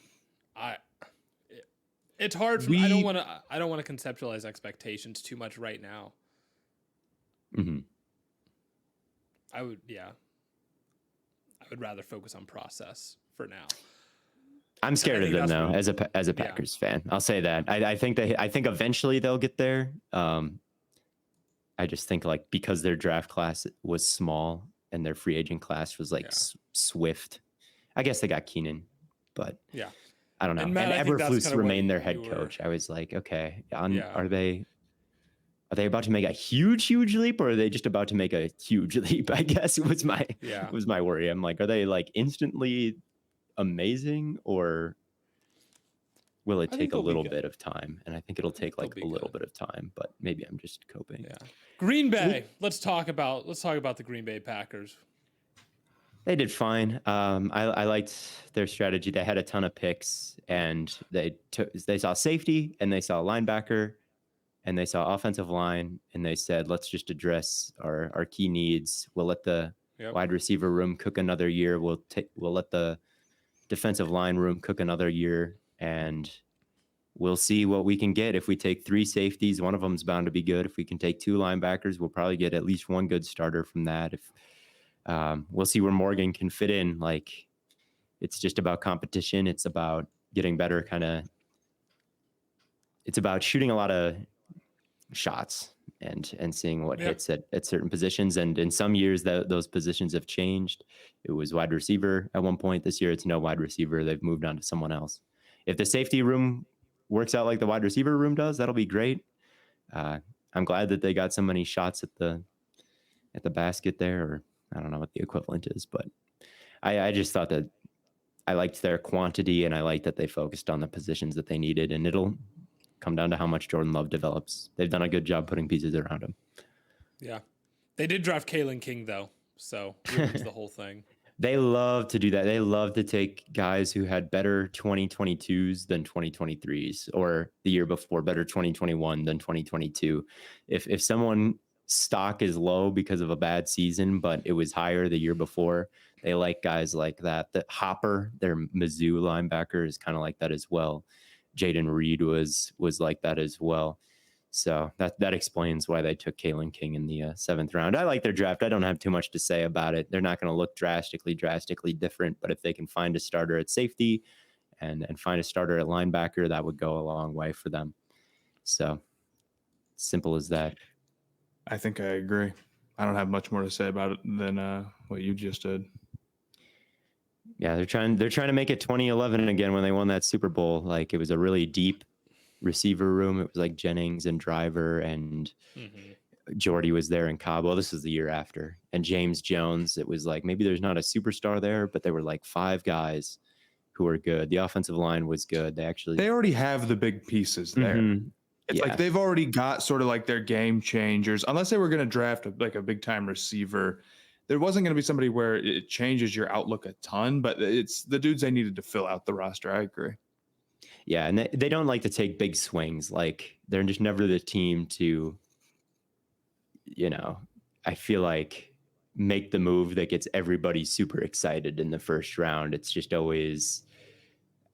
it's hard. I don't want to conceptualize expectations too much right now. Mm-hmm. I would rather focus on process for now. I'm scared of them though, as a Packers fan. I'll say that. I think eventually they'll get there. I just think like because their draft class was small and their free agent class was like swift. I guess they got Keenan, but yeah, I don't know. And Eberflus remained their head coach. I was like, okay, are they about to make a huge leap, or are they just about to make a huge leap? I guess was my worry. I'm like, are they like instantly amazing, or will it take a little bit of time? And I think it'll take like a little bit of time, but maybe I'm just coping. Yeah. Green Bay. Let's talk about the Green Bay Packers. They did fine. I liked their strategy. They had a ton of picks, and they saw safety, and they saw linebacker, and they saw offensive line, and they said, let's just address our key needs. We'll let the wide receiver room cook another year. We'll let the defensive line room cook another year, and we'll see what we can get. If we take 3 safeties, one of them's bound to be good. If we can take 2 linebackers, we'll probably get at least one good starter from that. If we'll see where Morgan can fit in. Like, it's just about competition. It's about getting better. It's about shooting a lot of shots and seeing what hits at certain positions. And in some years those positions have changed. It was wide receiver at one point. This year it's no wide receiver. They've moved on to someone else. If the safety room works out like the wide receiver room does, that'll be great. I'm glad that they got so many shots at the basket there, or I don't know what the equivalent is, but I just thought that I liked their quantity, and I liked that they focused on the positions that they needed, and it'll come down to how much Jordan Love develops. They've done a good job putting pieces around him. Yeah. They did draft Kalen King though, so ruins the whole thing. They love to do that. They love to take guys who had better 2022s than 2023s, or the year before, better 2021 than 2022. If someone stock is low because of a bad season, but it was higher the year before, they like guys like that. That Hopper, their Mizzou linebacker, is kind of like that as well. Jaden Reed was like that as well. So that explains why they took Kalen King in the 7th round. I like their draft. I don't have too much to say about it. They're not going to look drastically different, but if they can find a starter at safety and find a starter at linebacker, that would go a long way for them. So simple as that. I think I agree. I don't have much more to say about it than what you just did. Yeah, they're trying to make it 2011 again when they won that Super Bowl. Like, it was a really deep receiver room. It was like Jennings and Driver and Jordy was there, and Cabo. This was the year after. And James Jones. It was like, maybe there's not a superstar there, but there were like 5 guys who were good. The offensive line was good. They already have the big pieces there. Mm-hmm. It's like they've already got sort of like their game changers. Unless they were going to draft a big time receiver, there wasn't going to be somebody where it changes your outlook a ton, but it's the dudes they needed to fill out the roster. I agree. Yeah, and they don't like to take big swings. Like, they're just never the team to, I feel like, make the move that gets everybody super excited in the first round. It's just always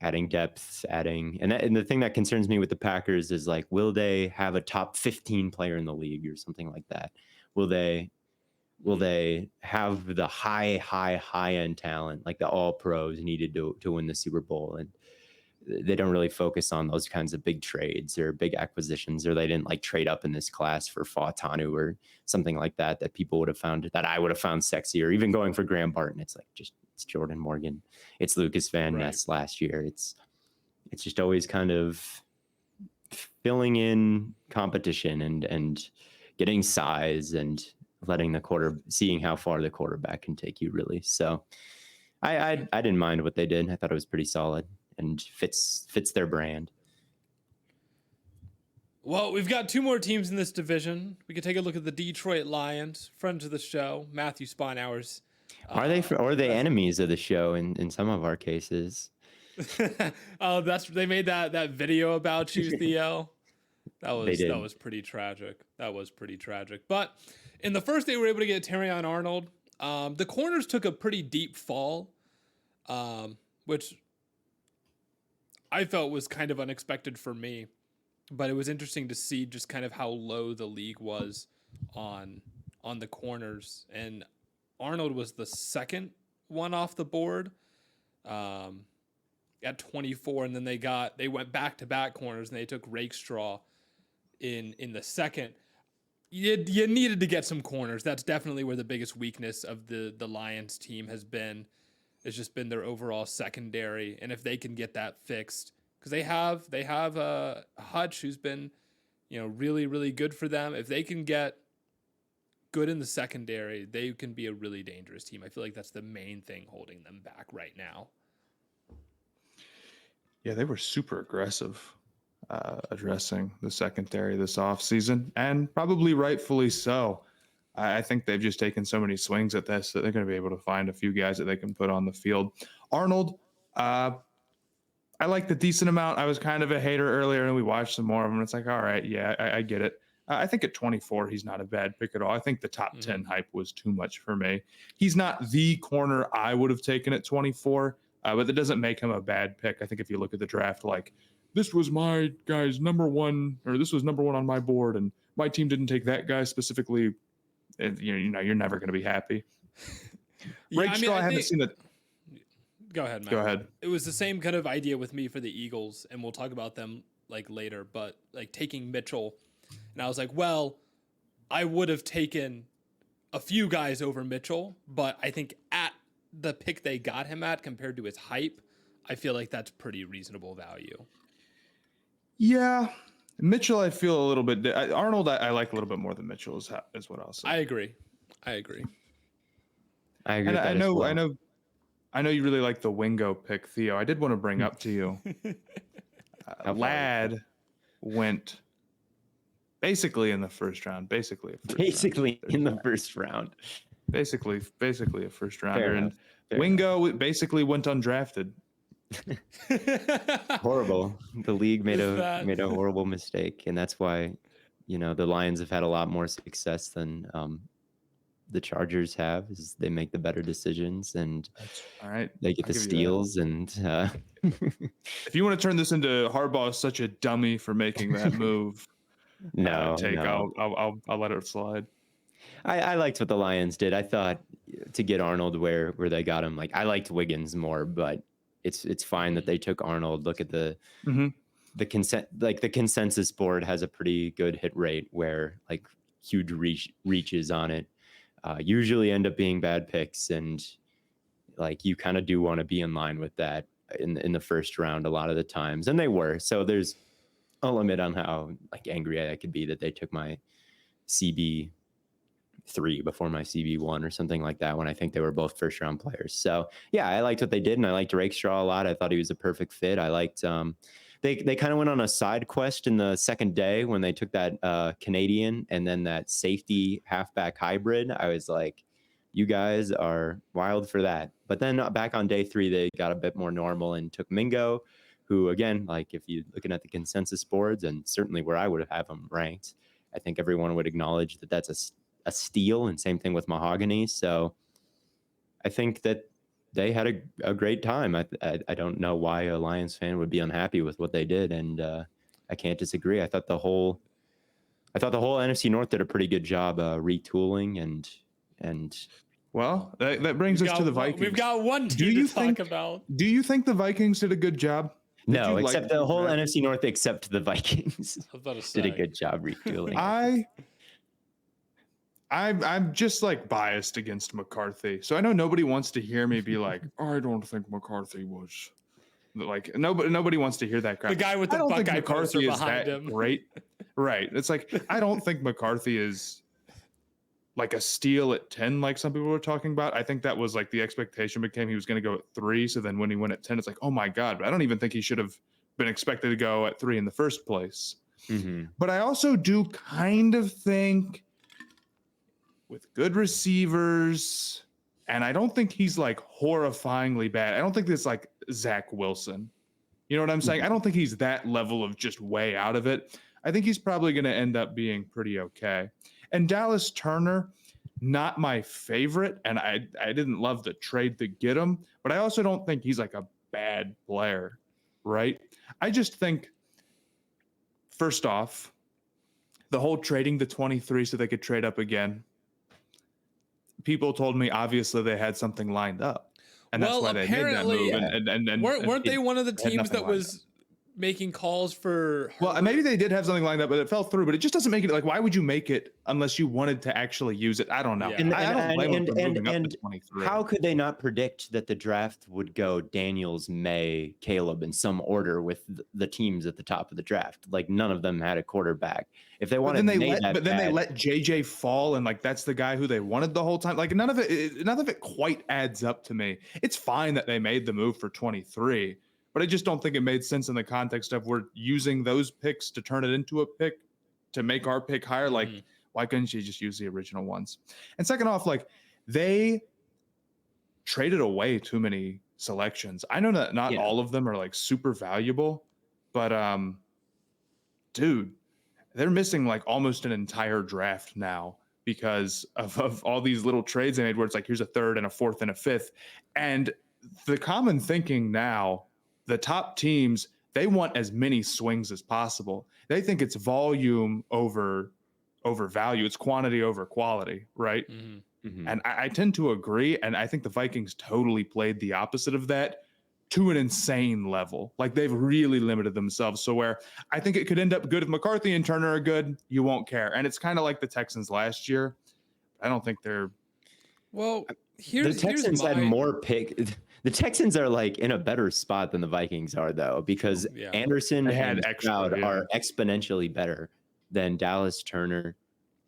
adding depth, and the thing that concerns me with the Packers is, like, will they have a top 15 player in the league or something like that? Will they Will they have the high end talent, like the all pros needed to win the Super Bowl? And they don't really focus on those kinds of big trades or big acquisitions, or they didn't like trade up in this class for Fautanu or something like that people would have found, that I would have found sexy, or even going for Graham Barton. It's like, it's Jordan Morgan, it's Lucas Van Ness last year. It's just always kind of filling in competition and getting size and letting seeing how far the quarterback can take you, really. So I didn't mind what they did. I thought it was pretty solid and fits their brand. Well, we've got two more teams in this division. We could take a look at the Detroit Lions, friends of the show, Matthew Spawnhours. Are they enemies of the show in some of our cases? Oh, they made that video about you, Theo. That was pretty tragic. But in the first, they were able to get Terrion Arnold. The corners took a pretty deep fall, which I felt was kind of unexpected for me. But it was interesting to see just kind of how low the league was on the corners. And Arnold was the second one off the board at 24. And then they went back-to-back corners, and they took Rakestraw in the second. You needed to get some corners. That's definitely where the biggest weakness of the Lions team has been. It's just been their overall secondary. And if they can get that fixed, because they have Hutch, who's been, really, really good for them. If they can get good in the secondary, they can be a really dangerous team. I feel like that's the main thing holding them back right now. Yeah, they were super aggressive addressing the secondary this offseason, and probably rightfully so. I think they've just taken so many swings at this that they're going to be able to find a few guys that they can put on the field. Arnold, I liked a decent amount. I was kind of a hater earlier, and we watched some more of them. It's like, all right, yeah, I get it. I think at 24, he's not a bad pick at all. I think the top 10 hype was too much for me. He's not the corner I would have taken at 24, but that doesn't make him a bad pick. I think if you look at the draft, like, this was my guy's number one, or this was number one on my board, and my team didn't take that guy specifically, and you're never going to be happy. Yeah, I haven't seen that. Go ahead, Matt. Go ahead. It was the same kind of idea with me for the Eagles, and we'll talk about them like later, but like taking Mitchell, and I was like, well, I would have taken a few guys over Mitchell, but I think at the pick they got him at compared to his hype, I feel like that's pretty reasonable value. Yeah. Mitchell, I feel a little bit. Arnold, I like a little bit more than Mitchell is what I'll say. I agree. And I know you really like the Wingo pick, Theo. I did want to bring up to you. Lad went basically in the first round. Basically in the first round. Basically a first rounder. And Fair Wingo enough. basically went undrafted. Horrible. The league made a horrible mistake, and that's why, the Lions have had a lot more success than the Chargers have. Is they make the better decisions, and all right, they get the steals. And if you want to turn this into Harbaugh is such a dummy for making that move, no. I'll let it slide. I liked what the Lions did. I thought to get Arnold where they got him. Like, I liked Wiggins more, but it's fine that they took Arnold. Look at the consensus board has a pretty good hit rate where like huge reaches on it usually end up being bad picks, and like you kind of do want to be in line with that in the first round a lot of the times, and they were. So there's a limit on how like angry I could be that they took my CB3 before my CB1 or something like that, when I think they were both first round players. So yeah, I liked what they did, and I liked Rakestraw a lot. I thought he was a perfect fit. I liked they kind of went on a side quest in the second day when they took that Canadian and then that safety halfback hybrid. I was like, you guys are wild for that. But then back on day 3, they got a bit more normal and took Mingo, who again, like if you're looking at the consensus boards and certainly where I would have him ranked, I think everyone would acknowledge that that's a steal, and same thing with Mahogany. So I think that they had a great time. I don't know why a Lions fan would be unhappy with what they did, and I can't disagree. I thought the whole NFC North did a pretty good job retooling and And Well, that brings us to the Vikings. We've got one team to talk about. Do you think the Vikings did a good job? No, except the whole NFC North, except the Vikings, did a good job retooling. I'm just like biased against McCarthy, so I know nobody wants to hear me be like, "Oh, I don't think McCarthy was." Like nobody wants to hear that crap. The guy with the Buckeye poster behind him. Great, right? It's like I don't think McCarthy is like a steal at 10, like some people were talking about. I think that was like the expectation became he was going to go at 3. So then when he went at 10, it's like, oh my God! But I don't even think he should have been expected to go at 3 in the first place. Mm-hmm. But I also do kind of think with good receivers. And I don't think he's like horrifyingly bad. I don't think it's like Zach Wilson. You know what I'm saying? I don't think he's that level of just way out of it. I think he's probably going to end up being pretty okay. And Dallas Turner, not my favorite. And I didn't love the trade to get him, but I also don't think he's like a bad player, right? I just think, first off, the whole trading to 23 so they could trade up again. People told me obviously they had something lined up, and that's why they made that move. And weren't they one of the teams that was making calls for Herbert? Well, maybe they did have something lined up, but it fell through. But it just doesn't make it like, why would you make it unless you wanted to actually use it? I don't know. Yeah. I don't blame them for moving up to 23. How could they not predict that the draft would go Daniels, May, Caleb in some order with the teams at the top of the draft? Like none of them had a quarterback. If they wanted, they let JJ fall, and like that's the guy who they wanted the whole time. Like none of it quite adds up to me. It's fine that they made the move for 23. But I just don't think it made sense in the context of we're using those picks to turn it into a pick to make our pick higher. Like, why couldn't you just use the original ones? And second off, like they traded away too many selections. I know that not all of them are like super valuable, but dude, they're missing like almost an entire draft now because of all these little trades they made where it's like, here's a 3rd and a 4th and a 5th. And the common thinking now, the top teams, they want as many swings as possible. They think it's volume over value. It's quantity over quality, right? Mm-hmm. Mm-hmm. And I tend to agree. And I think the Vikings totally played the opposite of that to an insane level. Like they've really limited themselves. So where I think it could end up good if McCarthy and Turner are good, you won't care. And it's kind of like the Texans last year. I don't think they're... Well, the Texans had more pick. The Texans are like in a better spot than the Vikings are, though, because Anderson and Stroud are exponentially better than Dallas Turner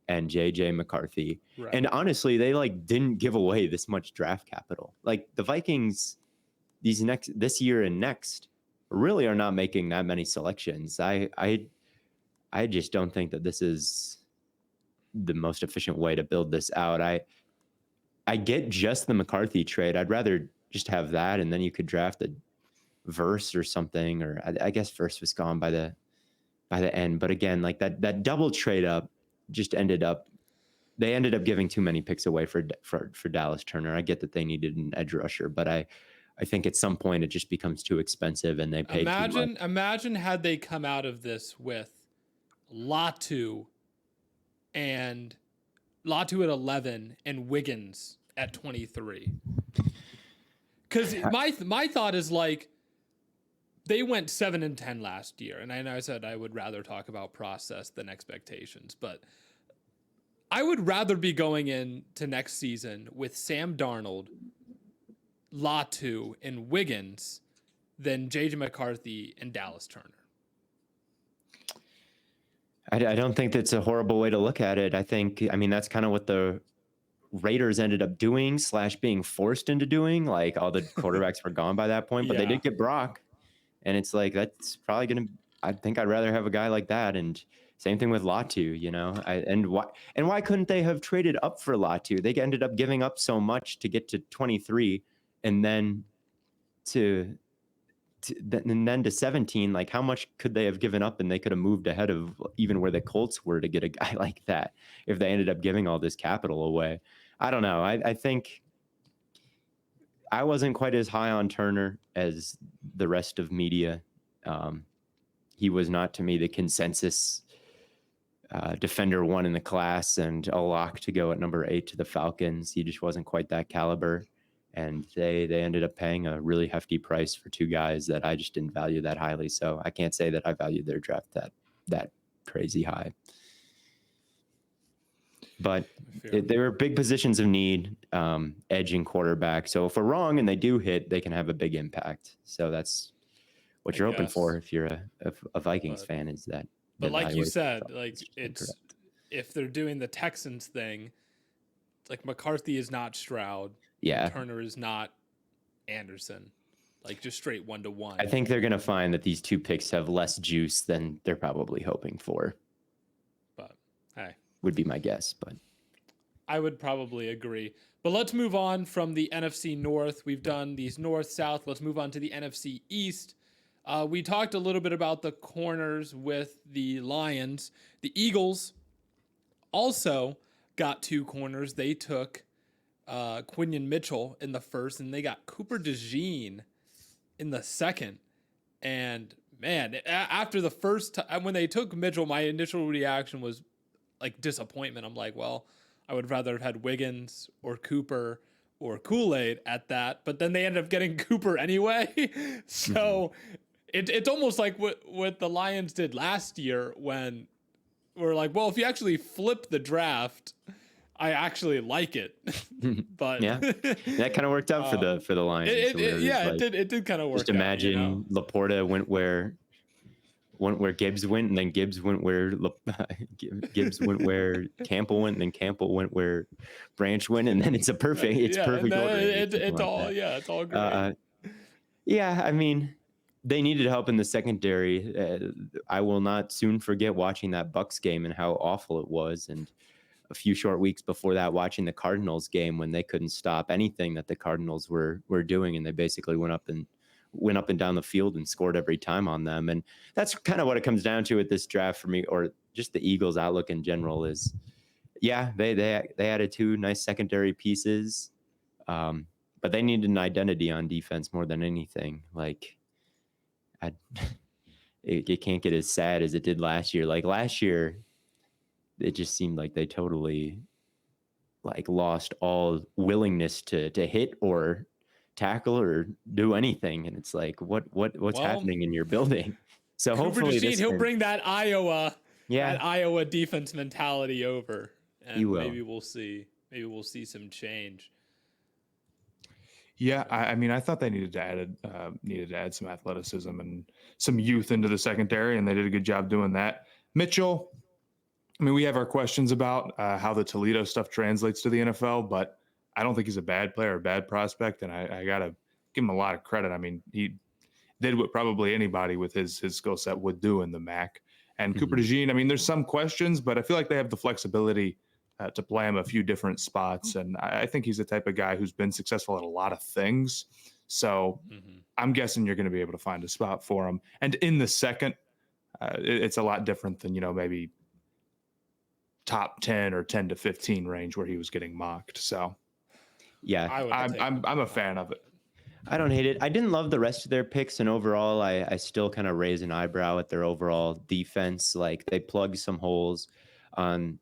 and JJ McCarthy. Right. And honestly, they like didn't give away this much draft capital. Like the Vikings, this year and next, really are not making that many selections. I just don't think that this is the most efficient way to build this out. I get just the McCarthy trade. I'd rather just have that, and then you could draft a Verse or something, or I guess Verse was gone by the end. But again, like that double trade up just ended up giving too many picks away for Dallas Turner. I get that they needed an edge rusher, but I think at some point it just becomes too expensive, and they paid too much. Imagine had they come out of this with Latu at 11 and Wiggins at 23. Because my thought is like they went 7-10 last year, and I know I said I would rather talk about process than expectations, but I would rather be going into next season with Sam Darnold, Latu, and Wiggins than JJ McCarthy and Dallas Turner. I don't think that's a horrible way to look at it. I mean, that's kind of what the Raiders ended up doing / being forced into doing. Like all the quarterbacks were gone by that point, but they did get Brock. And it's like, that's probably I think I'd rather have a guy like that. And same thing with Latu, you know, why couldn't they have traded up for Latu? They ended up giving up so much to get to 23 and then to 17. Like how much could they have given up, and they could have moved ahead of even where the Colts were to get a guy like that if they ended up giving all this capital away. I don't know. I think I wasn't quite as high on Turner as the rest of media. He was not, to me, the consensus defender one in the class and a lock to go at number 8 to the Falcons. He just wasn't quite that caliber. And they ended up paying a really hefty price for 2 guys that I just didn't value that highly. So I can't say that I valued their draft that crazy high. But they were big positions of need, edge and quarterback. So if we're wrong and they do hit, they can have a big impact. So that's what you're hoping for if you're a Vikings fan, is that. But like you said, like it's if they're doing the Texans thing, like McCarthy is not Stroud. Yeah. Turner is not Anderson. Like just straight 1-to-1. I think they're going to find that these 2 picks have less juice than they're probably hoping for. But hey, would be my guess, but I would probably agree. But let's move on from the NFC North. We've done these North, South. Let's move on to the NFC East. We talked a little bit about the corners with the Lions. The Eagles also got 2 corners. They took Quinion Mitchell in the first, and they got Cooper DeJean in the second. And man, after the first time when they took Mitchell, my initial reaction was like disappointment. I'm like, well, I would rather have had Wiggins or Cooper or Kool-Aid at that, but then they ended up getting Cooper anyway. So it's almost like what the Lions did last year when we're like, well, if you actually flip the draft, I actually like it. But yeah, that kind of workked out for the Lions. It did kind of work. Just imagine Laporta went where Gibbs went, and then Gibbs went where Gibbs went where Campbell went, and then Campbell went where Branch went, and then it's perfect order. It's all great. Yeah, I mean, they needed help in the secondary. I will not soon forget watching that Bucs game and how awful it was, and a few short weeks before that, watching the Cardinals game when they couldn't stop anything that the Cardinals were doing, and they basically went up and down the field and scored every time on them. And that's kind of what it comes down to with this draft for me, or just the Eagles' outlook in general is, yeah, they added 2 nice secondary pieces, but they needed an identity on defense more than anything. Like, it can't get as sad as it did last year. Like last year, it just seemed like they totally like lost all willingness to hit or tackle or do anything, and it's like what's happening in your building. So Cooper hopefully he'll bring that Iowa defense mentality over, and maybe we'll see some change. Yeah, I mean, I thought they needed to add some athleticism and some youth into the secondary, and they did a good job doing that. Mitchell, I mean, we have our questions about how the Toledo stuff translates to the NFL, but I don't think he's a bad player or a bad prospect, and I got to give him a lot of credit. I mean, he did what probably anybody with his skill set would do in the MAC. And Cooper DeJean, I mean, there's some questions, but I feel like they have the flexibility to play him a few different spots. And I think he's the type of guy who's been successful at a lot of things. So I'm guessing you're going to be able to find a spot for him. And in the second, it's a lot different than, maybe top 10 or 10 to 15 range where he was getting mocked. So yeah, I'm a fan of it. I don't hate it. I didn't love the rest of their picks, and overall, I still kind of raise an eyebrow at their overall defense. Like they plugged some holes on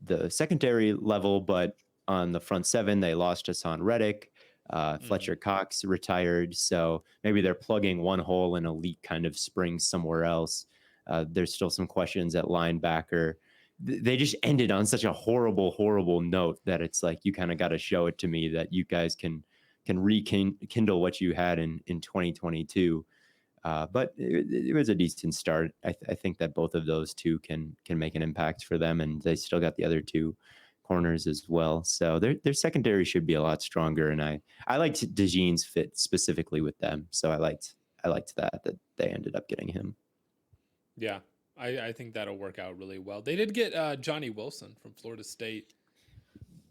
the secondary level, but on the front 7, they lost Hassan Reddick. Fletcher Cox retired, so maybe they're plugging one hole in elite kind of spring somewhere else. There's still some questions at linebacker. They just ended on such a horrible note that it's like you kind of got to show it to me that you guys can rekindle what you had in 2022. But it was a decent start. I think that both of those 2 can make an impact for them, and they still got the other 2 corners as well. So their secondary should be a lot stronger, and I liked DeJean's fit specifically with them. So I liked that they ended up getting him. Yeah, I think that'll work out really well. They did get Johnny Wilson from Florida State.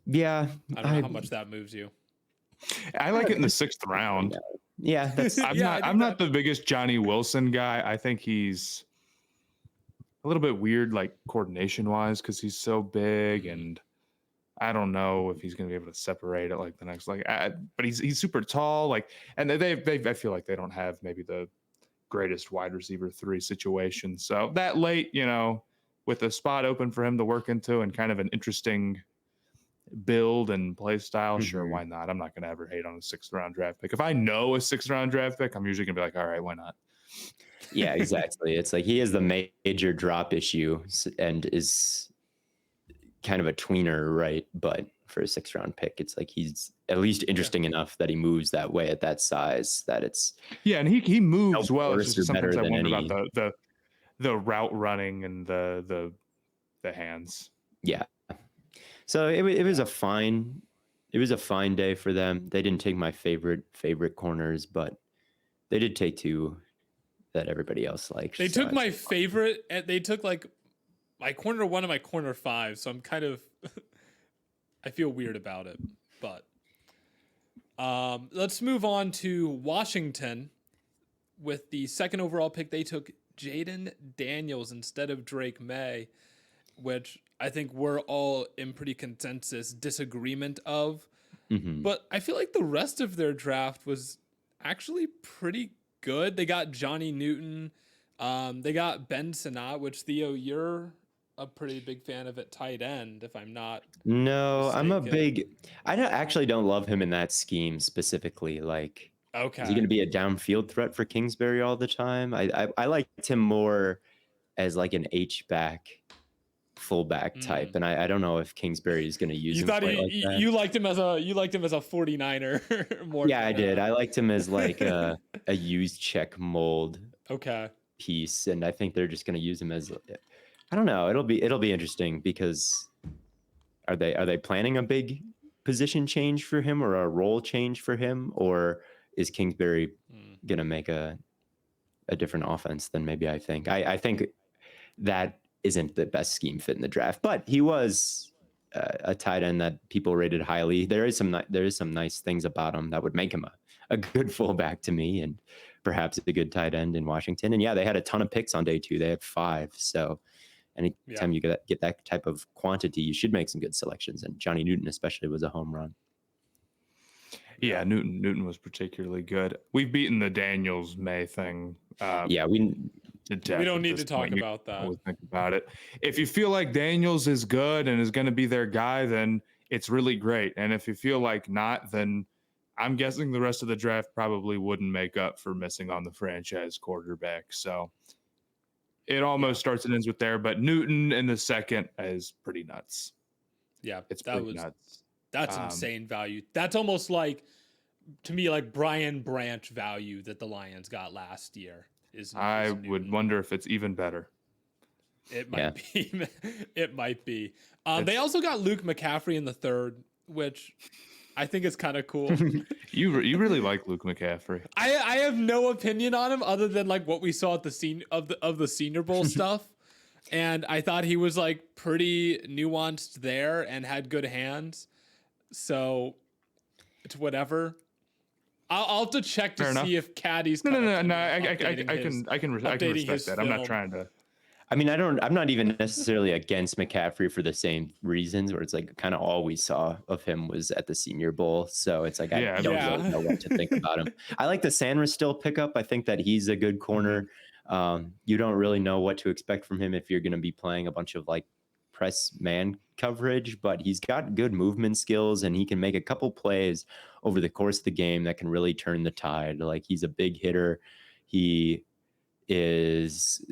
Yeah, I don't know how much that moves you. I like it in the 6th round. Yeah, I'm not the biggest Johnny Wilson guy. I think he's a little bit weird, like coordination wise, because he's so big, and I don't know if he's going to be able to separate it like the next. But he's super tall, like, and they I feel like they don't have maybe the greatest wide receiver 3 situation. So that late, with a spot open for him to work into and kind of an interesting build and play style, sure, why not? I'm not going to ever hate on a 6th round draft pick. If I know a 6th round draft pick, I'm usually going to be like, all right, why not? Yeah, exactly. It's like he has the major drop issue and is kind of a tweener, right? But for a 6th round pick, it's like he's at least interesting enough that he moves that way at that size that it's and he moves well. It's just sometimes I wonder any... about the route running and the hands. Yeah. So it was a fine day for them. They didn't take my favorite corners, but they did take 2 that everybody else liked. They took my favorite, and they took like my corner 1 and my corner 5. So I'm kind of, I feel weird about it. But let's move on to Washington. With the 2nd overall pick, they took Jaden Daniels instead of Drake May, which I think we're all in pretty consensus disagreement of. But I feel like the rest of their draft was actually pretty good. They got Johnny Newton. They got Ben Sinnott, which, Theo, you're a pretty big fan of at tight end, if I'm not mistaken. I actually don't love him in that scheme specifically. Like, okay, is he going to be a downfield threat for Kingsbury all the time? I liked him more as like an H-back fullback type, and I don't know if Kingsbury is going to use him quite like that. You liked him as a 49er more. Yeah, I did. I liked him as like a used check mold piece, and I think they're just going to use him as, I don't know. It'll be interesting because are they planning a big position change for him or a role change for him, or is Kingsbury going to make a different offense than maybe I think? I think that isn't the best scheme fit in the draft, but he was a tight end that people rated highly. There is some nice things about him that would make him a good fullback to me, and perhaps a good tight end in Washington. And yeah, they had a ton of picks on day 2. They had 5. So anytime you get that type of quantity, you should make some good selections. And Johnny Newton especially was a home run. Yeah, Newton was particularly good. We've beaten the Daniels May thing. We don't need to talk about that. Think about it. If you feel like Daniels is good and is going to be their guy, then it's really great. And if you feel like not, then I'm guessing the rest of the draft probably wouldn't make up for missing on the franchise quarterback. So it almost starts and ends with there. But Newton in the 2nd is pretty nuts. Yeah, it's pretty nuts. That's insane value. That's almost like, to me, like Brian Branch value that the Lions got last year. I would wonder if it's even better. It might be. It might be. They also got Luke McCaffrey in the 3rd, which I think is kind of cool. You really like Luke McCaffrey. I have no opinion on him other than like what we saw at the scene of the Senior Bowl stuff, and I thought he was like pretty nuanced there and had good hands. So it's whatever. I'll have to check to see if Caddy's. No. I can respect that. I'm not trying to. I mean, I'm not even necessarily against McCaffrey for the same reasons, where it's like kind of all we saw of him was at the Senior Bowl. So it's like, I don't really know what to think about him. I like the Sandra still pickup. I think that he's a good corner. You don't really know what to expect from him if you're going to be playing a bunch of like press man coverage, but he's got good movement skills and he can make a couple plays over the course of the game that can really turn the tide. Like, he's a big hitter. He is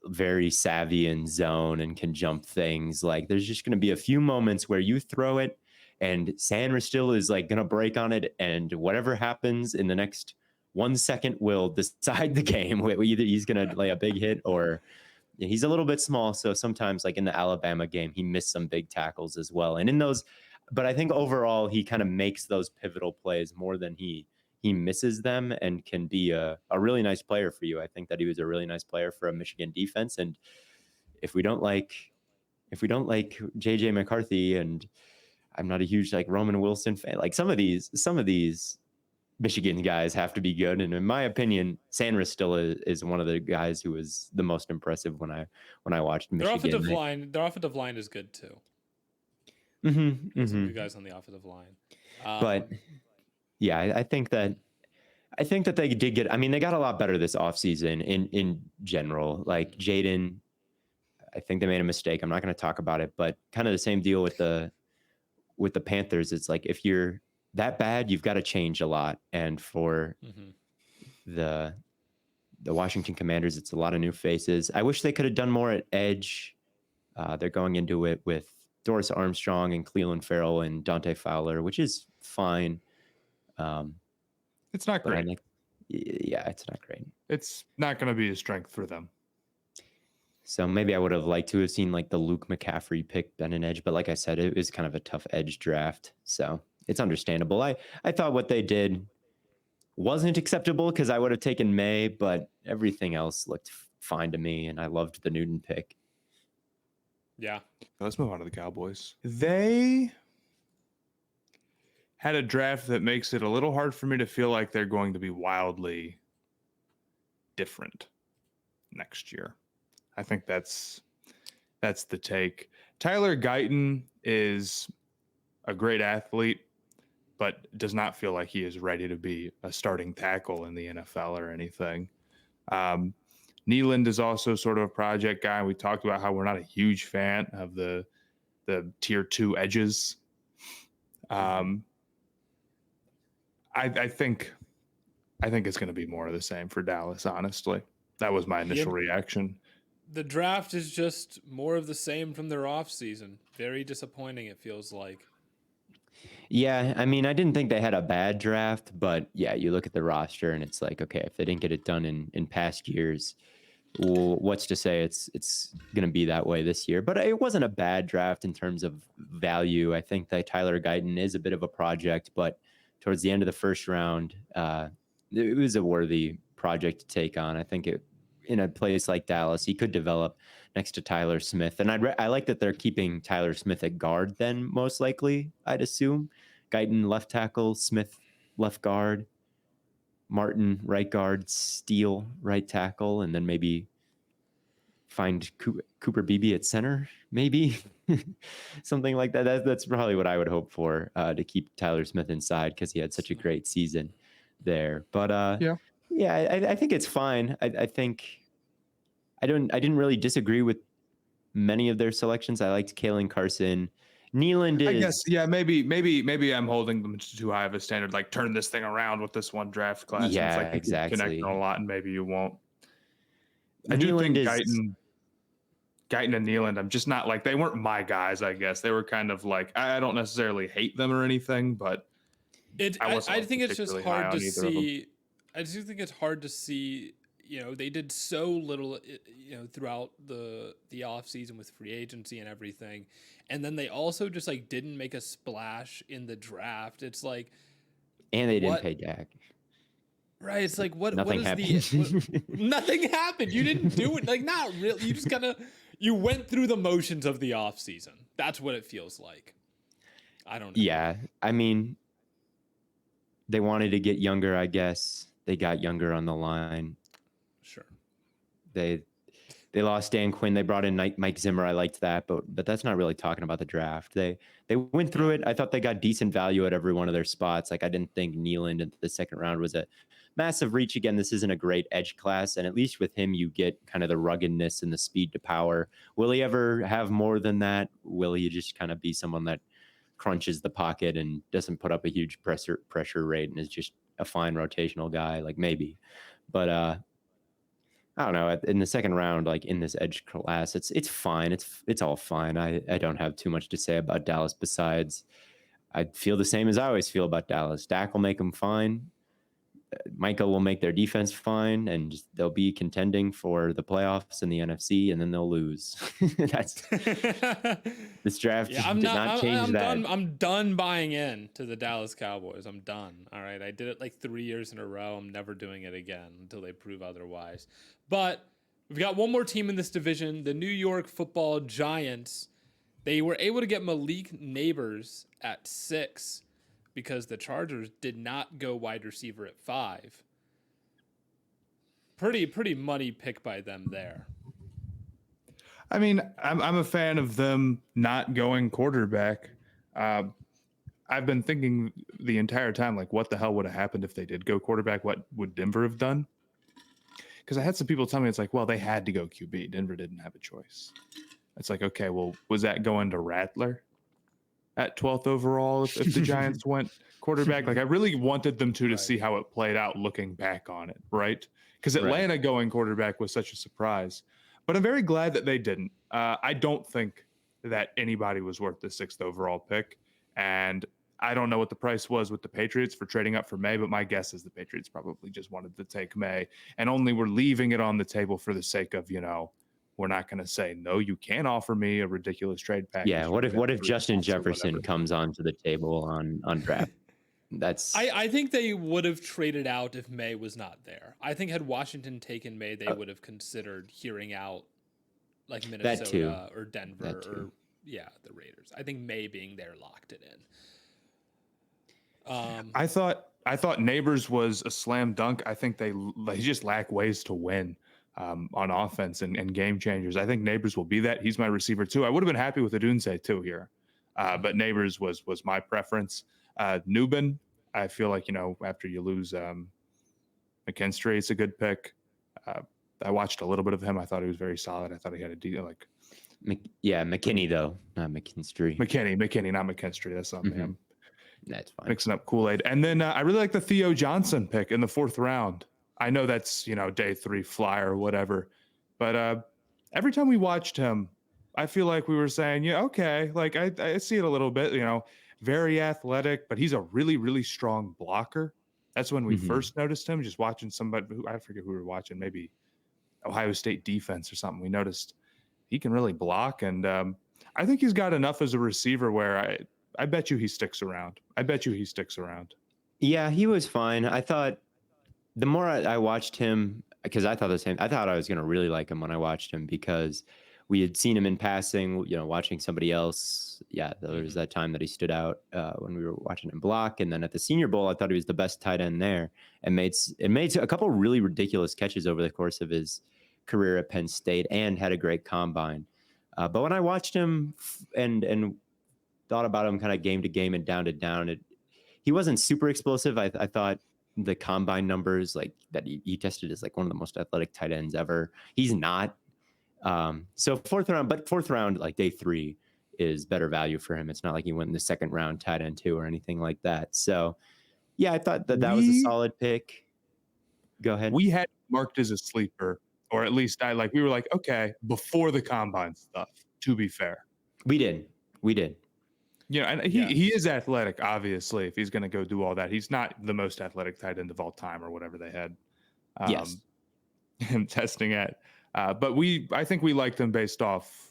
very savvy in zone and can jump things. Like, there's just going to be a few moments where you throw it and Sandra still is like going to break on it, and whatever happens in the next 1 second will decide the game. Either he's going to lay a big hit, or he's a little bit small. So sometimes, like in the Alabama game, he missed some big tackles as well. And in those, but I think overall he kind of makes those pivotal plays more than he misses them, and can be a really nice player for you. I think that he was a really nice player for a Michigan defense. And if we don't like JJ McCarthy, and I'm not a huge like Roman Wilson fan, like some of these Michigan guys have to be good. And in my opinion, Sanders still is one of the guys who was the most impressive when I watched Michigan. Their offensive line is good too. Mm-hmm. You guys on the offensive line. But yeah, I think that they did get, I mean, they got a lot better this offseason in general. Like Jaden, I think they made a mistake. I'm not going to talk about it, but kind of the same deal with the Panthers. It's like if you're that bad, you've got to change a lot. And for the Washington Commanders, it's a lot of new faces. I wish they could have done more at edge. They're going into it with Doris Armstrong and Cleveland Farrell and Dante Fowler, which is fine. It's not great. Yeah, it's not great. It's not going to be a strength for them. So maybe I would have liked to have seen like the Luke McCaffrey pick been an edge, but like I said, it was kind of a tough edge draft. So it's understandable. I thought what they did wasn't acceptable because I would have taken May, but everything else looked fine to me, and I loved the Newton pick. Yeah. Let's move on to the Cowboys. They had a draft that makes it a little hard for me to feel like they're going to be wildly different next year. I think that's the take. Tyler Guyton is a great athlete, but does not feel like he is ready to be a starting tackle in the NFL or anything. Nealand is also sort of a project guy. We talked about how we're not a huge fan of the tier 2 edges. I think it's going to be more of the same for Dallas, honestly. That was my initial reaction. The draft is just more of the same from their offseason. Very disappointing, it feels like. Yeah, I mean, I didn't think they had a bad draft, but yeah, you look at the roster and it's like, okay, if they didn't get it done in past years, well, what's to say it's going to be that way this year? But it wasn't a bad draft in terms of value. I think that Tyler Guyton is a bit of a project, but towards the end of the first round, it was a worthy project to take on. I think in a place like Dallas, he could develop next to Tyler Smith. And I like that they're keeping Tyler Smith at guard then, most likely, I'd assume. Guyton left tackle, Smith left guard, Martin right guard, Steele right tackle, and then maybe find Cooper Beebe at center, maybe. Something like that. That's probably what I would hope for, to keep Tyler Smith inside because he had such a great season there. But I think it's fine. I think I didn't really disagree with many of their selections. I liked Kalen Carson. Nealand is, I guess, yeah, maybe I'm holding them to too high of a standard. Like, turn this thing around with this one draft class. Yeah, and it's like exactly. Connect on a lot, and maybe you won't. I Nealand do think is Guyton and Nealand, I'm just not like, they weren't my guys. I guess they were kind of like, I don't necessarily hate them or anything, but I think it's just hard to see. I just think it's hard to see. You know, they did so little, throughout the off season with free agency and everything, and then they also just like didn't make a splash in the draft. It's like, and they didn't pay Dak. Right? It's like Nothing happened. Nothing happened. You didn't do it. Like, not really. You just you went through the motions of the off season. That's what it feels like. I don't know. Yeah, I mean, they wanted to get younger. I guess they got younger on the line. Sure. They lost Dan Quinn. They brought in Mike Zimmer. I liked that, but that's not really talking about the draft. They went through it. I thought they got decent value at every one of their spots. Like, I didn't think Nealand in the second round was a massive reach. Again, this isn't a great edge class, and at least with him, you get kind of the ruggedness and the speed to power. Will he ever have more than that? Will he just kind of be someone that crunches the pocket and doesn't put up a huge pressure rate and is just a fine rotational guy? Like, maybe, but I don't know. In the second round, like in this edge class, it's fine. It's all fine. I don't have too much to say about Dallas besides I feel the same as I always feel about Dallas. Dak will make them fine. Micah will make their defense fine, and they'll be contending for the playoffs in the NFC, and then they'll lose. That's this draft did not change that. I'm done buying in to the Dallas Cowboys. I'm done. All right, I did it like 3 years in a row. I'm never doing it again until they prove otherwise. But we've got one more team in this division, the New York Football Giants. They were able to get Malik Neighbors at 6. Because the Chargers did not go wide receiver at 5. Pretty muddy pick by them there. I mean, I'm a fan of them not going quarterback. I've been thinking the entire time, like, what the hell would have happened if they did go quarterback? What would Denver have done? because I had some people tell me it's like, well, they had to go QB. Denver didn't have a choice. It's like, okay, well, was that going to Rattler at 12th overall if the Giants went quarterback? Like, I really wanted them to see how it played out looking back on it, right? Because Atlanta going quarterback was such a surprise. But I'm very glad that they didn't. I don't think that anybody was worth the 6th overall pick. And I don't know what the price was with the Patriots for trading up for May, but my guess is the Patriots probably just wanted to take May and only were leaving it on the table for the sake of, we're not going to say, no, you can't offer me a ridiculous trade package. Yeah. What if Justin Jefferson comes onto the table on draft? I think they would have traded out if May was not there. I think had Washington taken May, they would have considered hearing out like Minnesota or Denver or the Raiders. I think May being there locked it in. I thought Neighbors was a slam dunk. I think they just lack ways to win on offense and game changers. I think Neighbors will be that. He's my receiver too. I would have been happy with Odunze too here, but Neighbors was my preference. Newbin, I feel like, after you lose McKinstry, it's a good pick. I watched a little bit of him. I thought he was very solid. I thought he had a deal McKinney though, not McKinstry. McKinney, not McKinstry. That's on him. That's fine. Mixing up Kool-Aid. And then I really like the Theo Johnson pick in the 4th round. I know that's, day 3 flyer or whatever. But every time we watched him, I feel like we were saying, okay, like I see it a little bit, very athletic, but he's a really, really strong blocker. That's when we first noticed him, just watching somebody who I forget who we were watching, maybe Ohio State defense or something. We noticed he can really block. And I think he's got enough as a receiver where I bet you he sticks around. Yeah, he was fine. I thought the more I watched him, because I thought the same, I thought I was going to really like him when I watched him because we had seen him in passing, watching somebody else. Yeah, there was that time that he stood out when we were watching him block. And then at the Senior Bowl, I thought he was the best tight end there and made a couple really ridiculous catches over the course of his career at Penn State and had a great combine. But when I watched him and thought about him kind of game to game and down to down, he wasn't super explosive. I thought the combine numbers like that he tested as like one of the most athletic tight ends ever. He's not. So 4th round, like day 3 is better value for him. It's not like he went in the 2nd round tight end 2 or anything like that. So yeah, I thought that was a solid pick. Go ahead. We had marked as a sleeper, or at least we were like, okay, before the combine stuff, to be fair. We did. And he is athletic, obviously, if he's going to go do all that. He's not the most athletic tight end of all time or whatever they had. Yes. Him testing at. But I think we liked him based off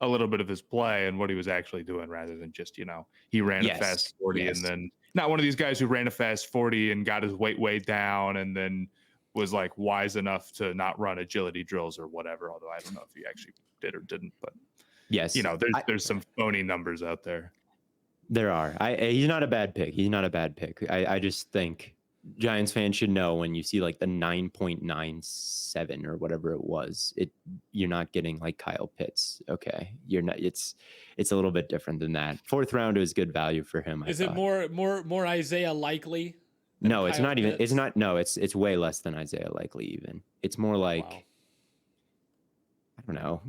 a little bit of his play and what he was actually doing rather than just, he ran a fast 40 and then not one of these guys who ran a fast 40 and got his weight way down and then was like wise enough to not run agility drills or whatever. Although I don't know if he actually did or didn't, but yes, there's some phony numbers out there. There are. He's not a bad pick. I just think Giants fans should know when you see like the 9.97 or whatever it was, you're not getting like Kyle Pitts. Okay. You're not, it's a little bit different than that. 4th round is good value for him. Is it more Isaiah Likely? No, it's not even, Pitts? it's not, no, it's way less than Isaiah Likely even. It's more like, wow. I don't know.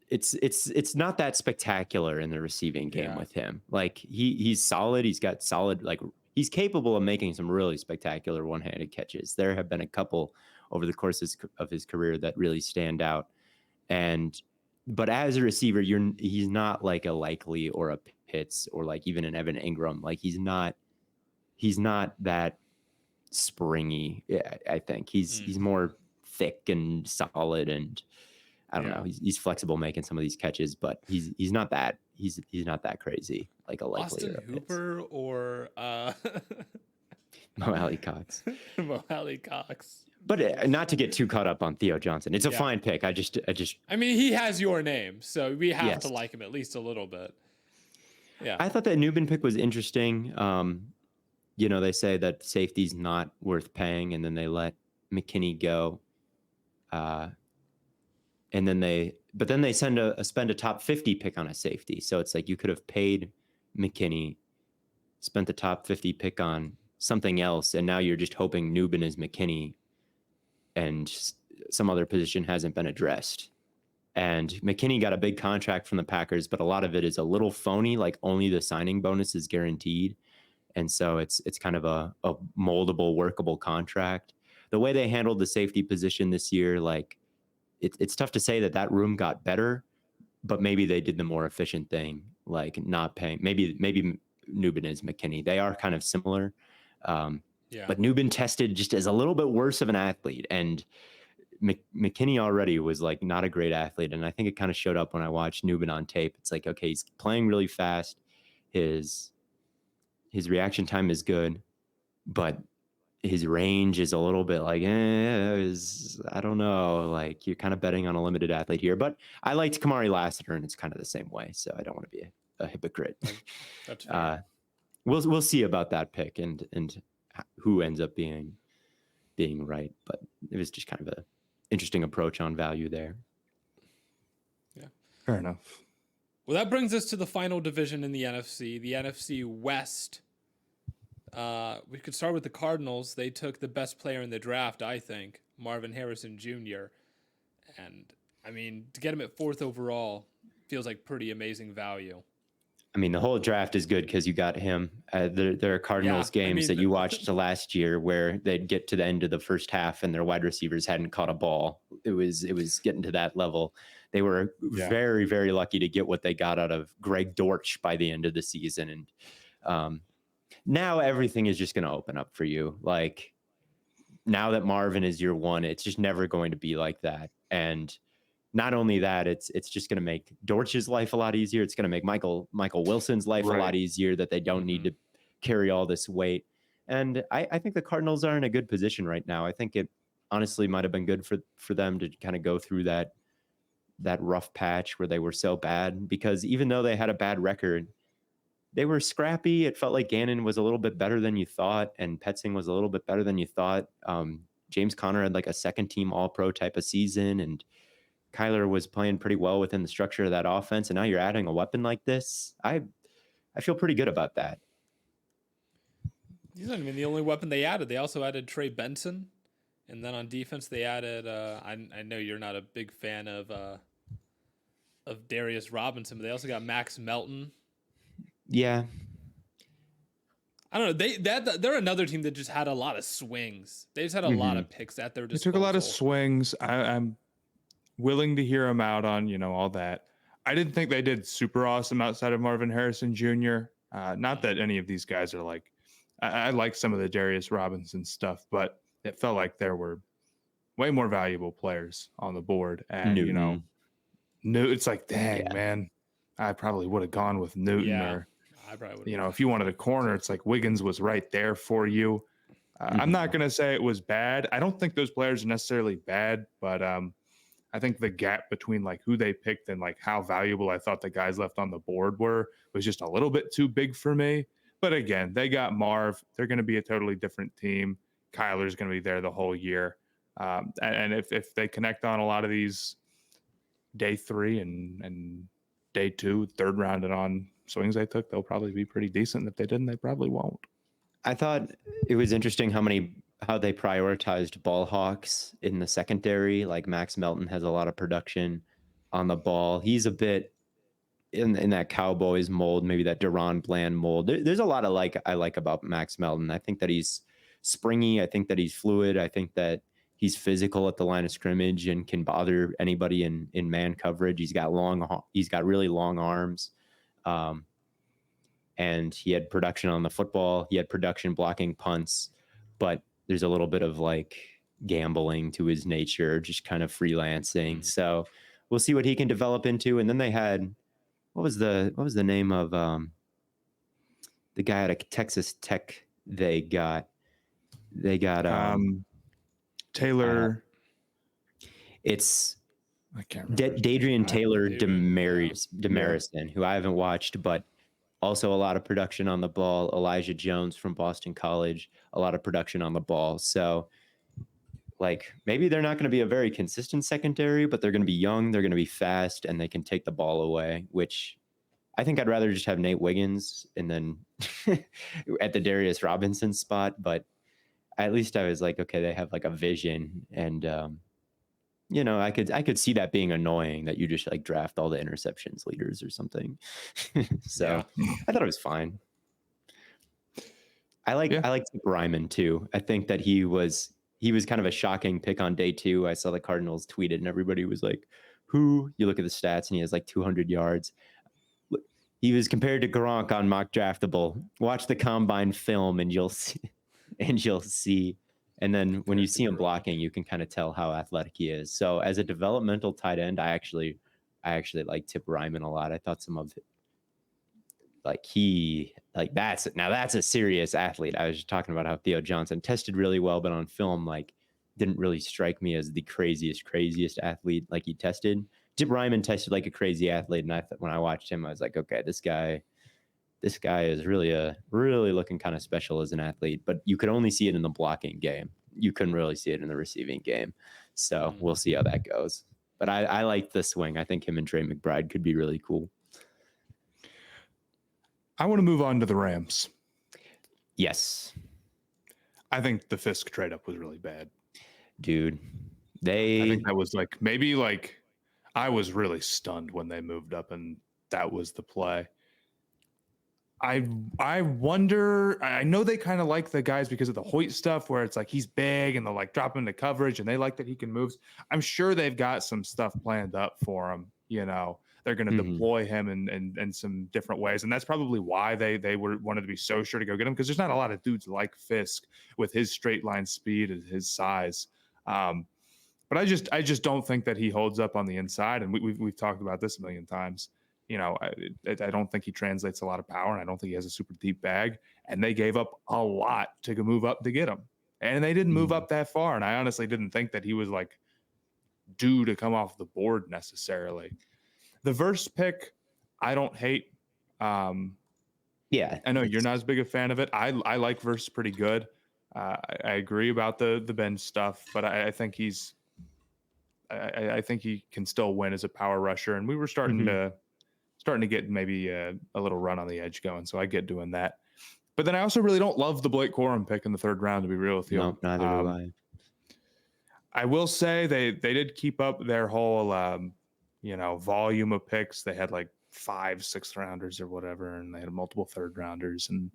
It's not that spectacular in the receiving game with him. Like he's solid. He's got solid, like he's capable of making some really spectacular one-handed catches. There have been a couple over the course of his career that really stand out. But as a receiver, he's not like a Likely or a Pitts or like even an Evan Ingram. Like he's not that springy. I think he's more thick and solid and I don't know. He's flexible making some of these catches, but he's not that not that crazy like a Likely Austin or Hooper or Mo Alley Cox. Mo Alley Cox. But not to get too caught up on Theo Johnson. It's a fine pick. I mean, he has your name, so we have to like him at least a little bit. Yeah. I thought that Newbin pick was interesting. They say that safety's not worth paying, and then they let McKinney go. And then they spend a top 50 pick on a safety. So it's like you could have paid McKinney, spent the top 50 pick on something else, and now you're just hoping Newbin is McKinney. and some other position hasn't been addressed. And McKinney got a big contract from the Packers, but a lot of it is a little phony, like only the signing bonus is guaranteed. And so it's kind of a moldable, workable contract. The way they handled the safety position this year, like it's tough to say that room got better, but maybe they did the more efficient thing, like not paying. Maybe Nubin is McKinney. They are kind of similar. But Nubin tested just as a little bit worse of an athlete, and McKinney already was like not a great athlete. And I think it kind of showed up when I watched Nubin on tape. It's like, okay, he's playing really fast. His reaction time is good, but his range is a little bit like, I don't know. Like you're kind of betting on a limited athlete here, but I liked Kamari Lassiter and it's kind of the same way. So I don't want to be a hypocrite. That's fair. We'll see about that pick and who ends up being right. But it was just kind of a interesting approach on value there. Yeah. Fair enough. Well, that brings us to the final division in the NFC, the NFC West. We could start with the Cardinals. They took the best player in the draft, I think, Marvin Harrison Jr. And, I mean, to get him at 4th overall feels like pretty amazing value. I mean, the whole draft is good because you got him. There are Cardinals games that you watched last year where they'd get to the end of the first half and their wide receivers hadn't caught a ball. It was getting to that level. They were very, very lucky to get what they got out of Greg Dortch by the end of the season. And now everything is just going to open up for you. Like now that Marvin is your one, it's just never going to be like that. And not only that, it's just going to make Dortch's life a lot easier. It's going to make Michael Wilson's life a lot easier, that they don't need to carry all this weight. And I think the Cardinals are in a good position right now. I think it honestly might have been good for them to kind of go through that rough patch where they were so bad, because even though they had a bad record, they were scrappy. It felt like Gannon was a little bit better than you thought, and Petzing was a little bit better than you thought. James Conner had like a second team All-Pro type of season, and Kyler was playing pretty well within the structure of that offense. And now you're adding a weapon like this. I feel pretty good about that. He's not even the only weapon they added. They also added Trey Benson. And then on defense, they added, I know you're not a big fan of Darius Robinson, but they also got Max Melton. Yeah. I don't know. They're another team that just had a lot of swings. They just had a lot of picks at their disposal. They took a lot of swings. I'm willing to hear them out on, all that. I didn't think they did super awesome outside of Marvin Harrison Jr. Not that any of these guys are like, I like some of the Darius Robinson stuff, but it felt like there were way more valuable players on the board. And, Newton. it's like, dang, man, I probably would have gone with Newton or, I probably would. If you wanted a corner, it's like Wiggins was right there for you. I'm not going to say it was bad. I don't think those players are necessarily bad, but I think the gap between like who they picked and like how valuable I thought the guys left on the board was just a little bit too big for me. But again, they got Marv. They're going to be a totally different team. Kyler's going to be there the whole year. And if they connect on a lot of these day 3 and day 2, third round and on swings they took, they'll probably be pretty decent. If they didn't, they probably won't. I thought it was interesting how they prioritized ball hawks in the secondary. Like Max Melton has a lot of production on the ball. He's a bit in that Cowboys mold, maybe that Deron Bland mold. There's a lot of I like about Max Melton. I think that he's springy. I think that he's fluid. I think that he's physical at the line of scrimmage and can bother anybody in man coverage. He's got really long arms. And he had production on the football. He had production blocking punts, but there's a little bit of like gambling to his nature, just kind of freelancing. So we'll see what he can develop into. And then they had, what was the name of the guy at a Texas Tech they got Taylor. It's I can't remember. Dadrian Taylor Demarison, who I haven't watched, but also a lot of production on the ball. Elijah Jones from Boston College, a lot of production on the ball. So like maybe they're not going to be a very consistent secondary, but they're going to be young, they're going to be fast, and they can take the ball away, which I think I'd rather just have Nate Wiggins and then at the Darius Robinson spot. But at least I was like, okay, they have like a vision, and I could see that being annoying that you just like draft all the interceptions leaders or something. So I thought it was fine. I like Tip Ryman too. I think that he was kind of a shocking pick on day 2. I saw the Cardinals tweet it, and everybody was like, "Who?" You look at the stats, and he has like 200 yards. He was compared to Gronk on Mock Draftable. Watch the combine film, and you'll see. And then when you see him blocking, you can kind of tell how athletic he is. So as a developmental tight end, I actually like Tip Ryman a lot. I thought some of it, that's a serious athlete. I was just talking about how Theo Johnson tested really well, but on film, like, didn't really strike me as the craziest athlete like he tested. Tip Ryman tested like a crazy athlete, and when I watched him, I was like, okay, this guy is really looking kind of special as an athlete. But you could only see it in the blocking game. You couldn't really see it in the receiving game. So we'll see how that goes. But I like the swing. I think him and Trey McBride could be really cool. I want to move on to the Rams. Yes. I think the Fisk trade up was really bad. Dude, I think that was I was really stunned when they moved up and that was the play. I wonder, I know they kind of like the guys because of the Hoyt stuff where it's like he's big and they'll like drop him into coverage and they like that he can move. I'm sure they've got some stuff planned up for him. They're going to deploy him in some different ways. And that's probably why they wanted to be so sure to go get him, because there's not a lot of dudes like Fisk with his straight line speed and his size. But I just don't think that he holds up on the inside. And we've talked about this a million times. I don't think he translates a lot of power, and I don't think he has a super deep bag. And they gave up a lot to move up to get him. And they didn't move up that far. And I honestly didn't think that he was like due to come off the board necessarily. The Verse pick, I don't hate. I know you're not as big a fan of it. I like Verse pretty good. I agree about the bench stuff, but I think I think he can still win as a power rusher. And we were starting to get maybe a little run on the edge going. So I get doing that. But then I also really don't love the Blake Corum pick in the 3rd round, to be real with you. No, neither do I. I will say they did keep up their whole volume of picks. They had like 5 6th rounders or whatever, and they had multiple 3rd rounders. And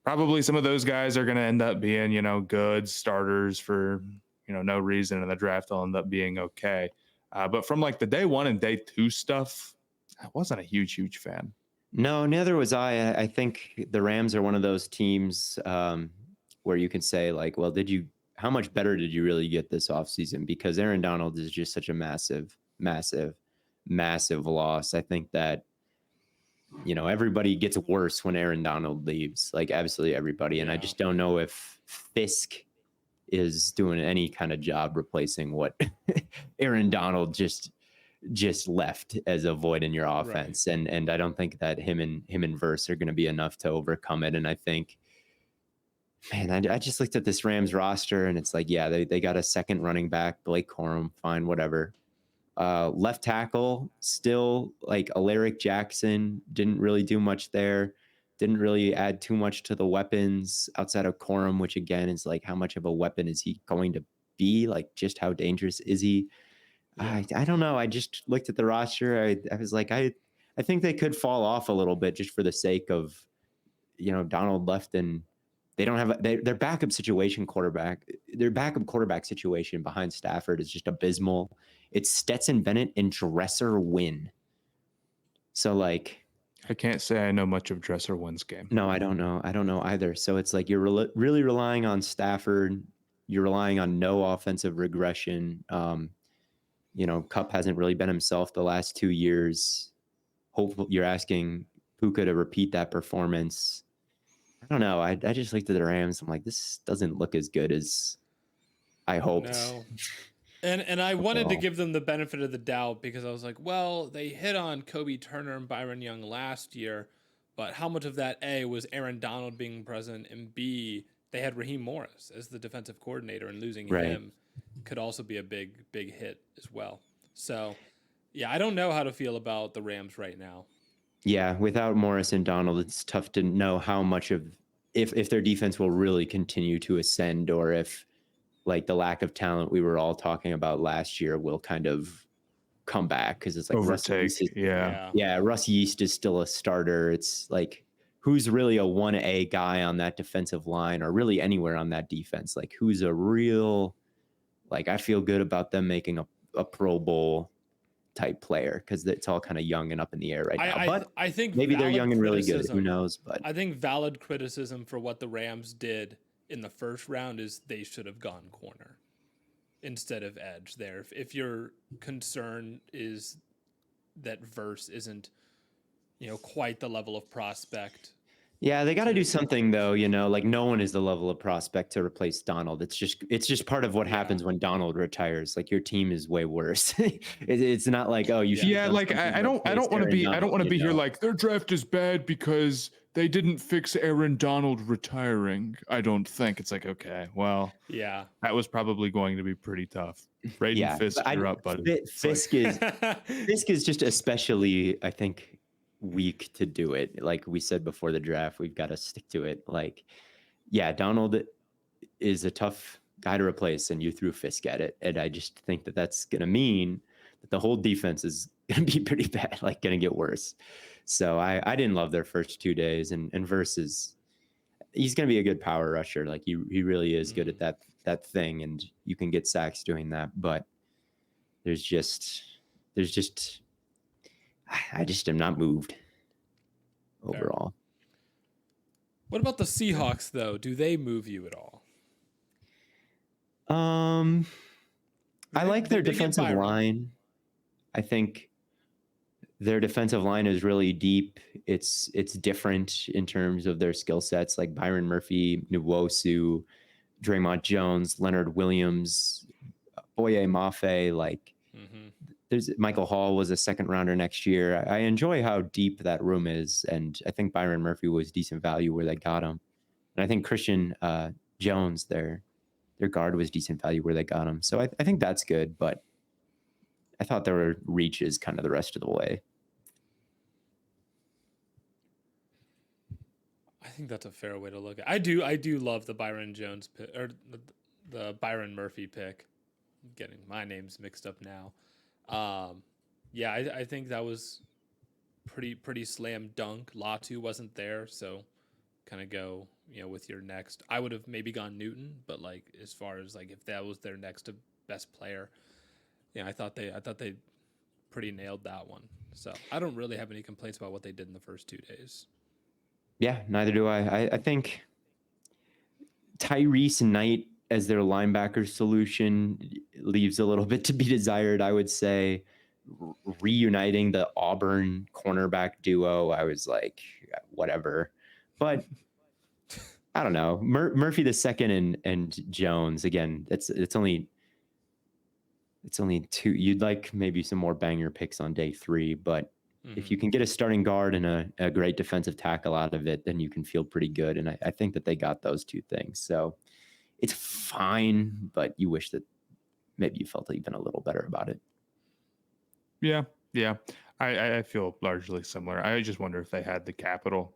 probably some of those guys are going to end up being, good starters for, no reason. And the draft will end up being okay. But from like the day 1 and day 2 stuff, I wasn't a huge fan. No, neither was I. I think the Rams are one of those teams where you can say like, well, how much better did you really get this offseason? Because Aaron Donald is just such a massive loss. I think that, everybody gets worse when Aaron Donald leaves, like absolutely everybody. And I just don't know if Fisk is doing any kind of job replacing what Aaron Donald just left as a void in your offense. Right. And I don't think that him and Verse are going to be enough to overcome it. And I think, man, I just looked at this Rams roster and it's like, yeah, they got a second running back, Blake Corum, fine, whatever. Left tackle, still like Alaric Jackson, didn't really do much there. Didn't really add too much to the weapons outside of Corum, which again is like, how much of a weapon is he going to be? Like, just how dangerous is he? Yeah. I don't know. I just looked at the roster. I was like, I think they could fall off a little bit just for the sake of, Donald left and they don't have their backup quarterback situation behind Stafford is just abysmal. It's Stetson Bennett and Dresser Wynn. So like, I can't say I know much of Dresser Wynn's game. No, I don't know. I don't know either. So it's like you're really relying on Stafford. You're relying on no offensive regression. Kupp hasn't really been himself the last 2 years. Hopefully, you're asking Puka to repeat that performance. I don't know. I just looked at the Rams. I'm like, this doesn't look as good as I hoped. No. And I wanted to give them the benefit of the doubt because I was like, well, they hit on Kobe Turner and Byron Young last year, but how much of that, A, was Aaron Donald being present, and B, they had Raheem Morris as the defensive coordinator, and losing him could also be a big hit as well. So, yeah, I don't know how to feel about the Rams right now. Yeah, without Morris and Donald, it's tough to know how much of if their defense will really continue to ascend, or if like the lack of talent we were all talking about last year will kind of come back, because it's like Overtake. Russ Yeast is still a starter. It's like, who's really a 1A guy on that defensive line, or really anywhere on that defense? Like, who's a real, like, I feel good about them making a Pro Bowl type player, because it's all kind of young and up in the air right now. But I think maybe they're young and really good. Who knows? But I think valid criticism for what the Rams did in the first round is they should have gone corner instead of edge there. If your concern is that Verse isn't, quite the level of prospect. Yeah, they got to do something though, like no one is the level of prospect to replace Donald. It's just part of what happens when Donald retires. Like, your team is way worse. It's not like, oh, you should. Yeah, like I don't want to be here like their draft is bad because they didn't fix Aaron Donald retiring. I don't think. It's like, okay, well, yeah, that was probably going to be pretty tough. Braden Fisk, you're up, buddy. Fisk is just especially, I think, weak to do it. Like we said before the draft, we've got to stick to it. Like, yeah, Donald is a tough guy to replace, and you threw Fisk at it. And I just think that that's going to mean that the whole defense is going to be pretty bad, like going to get worse. So I didn't love their first 2 days, and Versus, he's going to be a good power rusher. Like he really is good at that thing, and you can get sacks doing that. But there's just I just am not moved overall. What about the Seahawks, though? Do they move you at all? I like their defensive line. I think their defensive line is really deep. It's different in terms of their skill sets, like Byron Murphy, Nwosu, Draymond Jones, Leonard Williams, Boye Mafe, like there's Michael Hall was a second rounder next year. I enjoy how deep that room is. And I think Byron Murphy was decent value where they got him. And I think Christian Jones, their guard, was decent value where they got him. So I think that's good, but I thought there were reaches kind of the rest of the way. I think that's a fair way to look at it. I do love the Byron Jones pick, or the Byron Murphy pick. I'm getting my names mixed up now. Yeah, I think that was pretty slam dunk. Latu wasn't there, so kind of go, with your next. I would have maybe gone Newton, but like as far as like if that was their next best player, I thought they pretty nailed that one. So I don't really have any complaints about what they did in the first 2 days. Yeah, neither do I. I think Tyrese Knight as their linebacker solution leaves a little bit to be desired, I would say. Reuniting the Auburn cornerback duo, I was like, whatever. But I don't know. Murphy the second and Jones, again, it's only two. You'd like maybe some more banger picks on day 3, but if you can get a starting guard and a great defensive tackle out of it, then you can feel pretty good. And I think that they got those two things. So it's fine, but you wish that maybe you felt even a little better about it. Yeah. I feel largely similar. I just wonder if they had the capital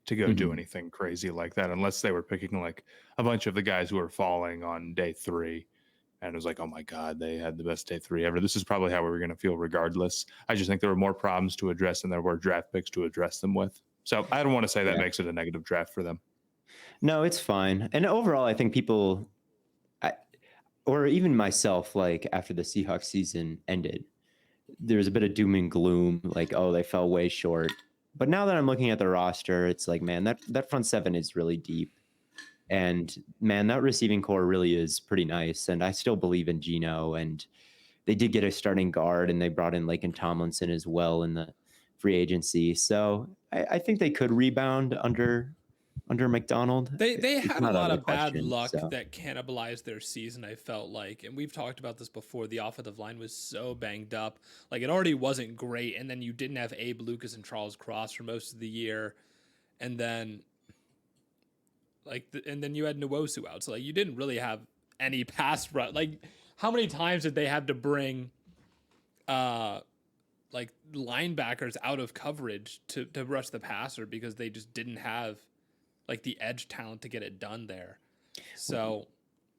to go do anything crazy like that, unless they were picking like a bunch of the guys who were falling on day 3. And it was like, oh my God, they had the best day 3 ever. This is probably how we were going to feel regardless. I just think there were more problems to address than there were draft picks to address them with. So I don't want to say that makes it a negative draft for them. No, it's fine. And overall, I think people, or even myself, like after the Seahawks season ended, there was a bit of doom and gloom, like, oh, they fell way short. But now that I'm looking at the roster, it's like, man, that front seven is really deep. And man, that receiving core really is pretty nice. And I still believe in Geno. And they did get a starting guard, and they brought in Laken Tomlinson as well in the free agency. So I think they could rebound under McDonald. They had a lot of bad luck that cannibalized their season, I felt like. And we've talked about this before. The offensive line was so banged up. Like, it already wasn't great. And then you didn't have Abe Lucas and Charles Cross for most of the year. And then then you had Nwosu out. So like you didn't really have any pass rush. Like, how many times did they have to bring like linebackers out of coverage to rush the passer because they just didn't have like the edge talent to get it done there. So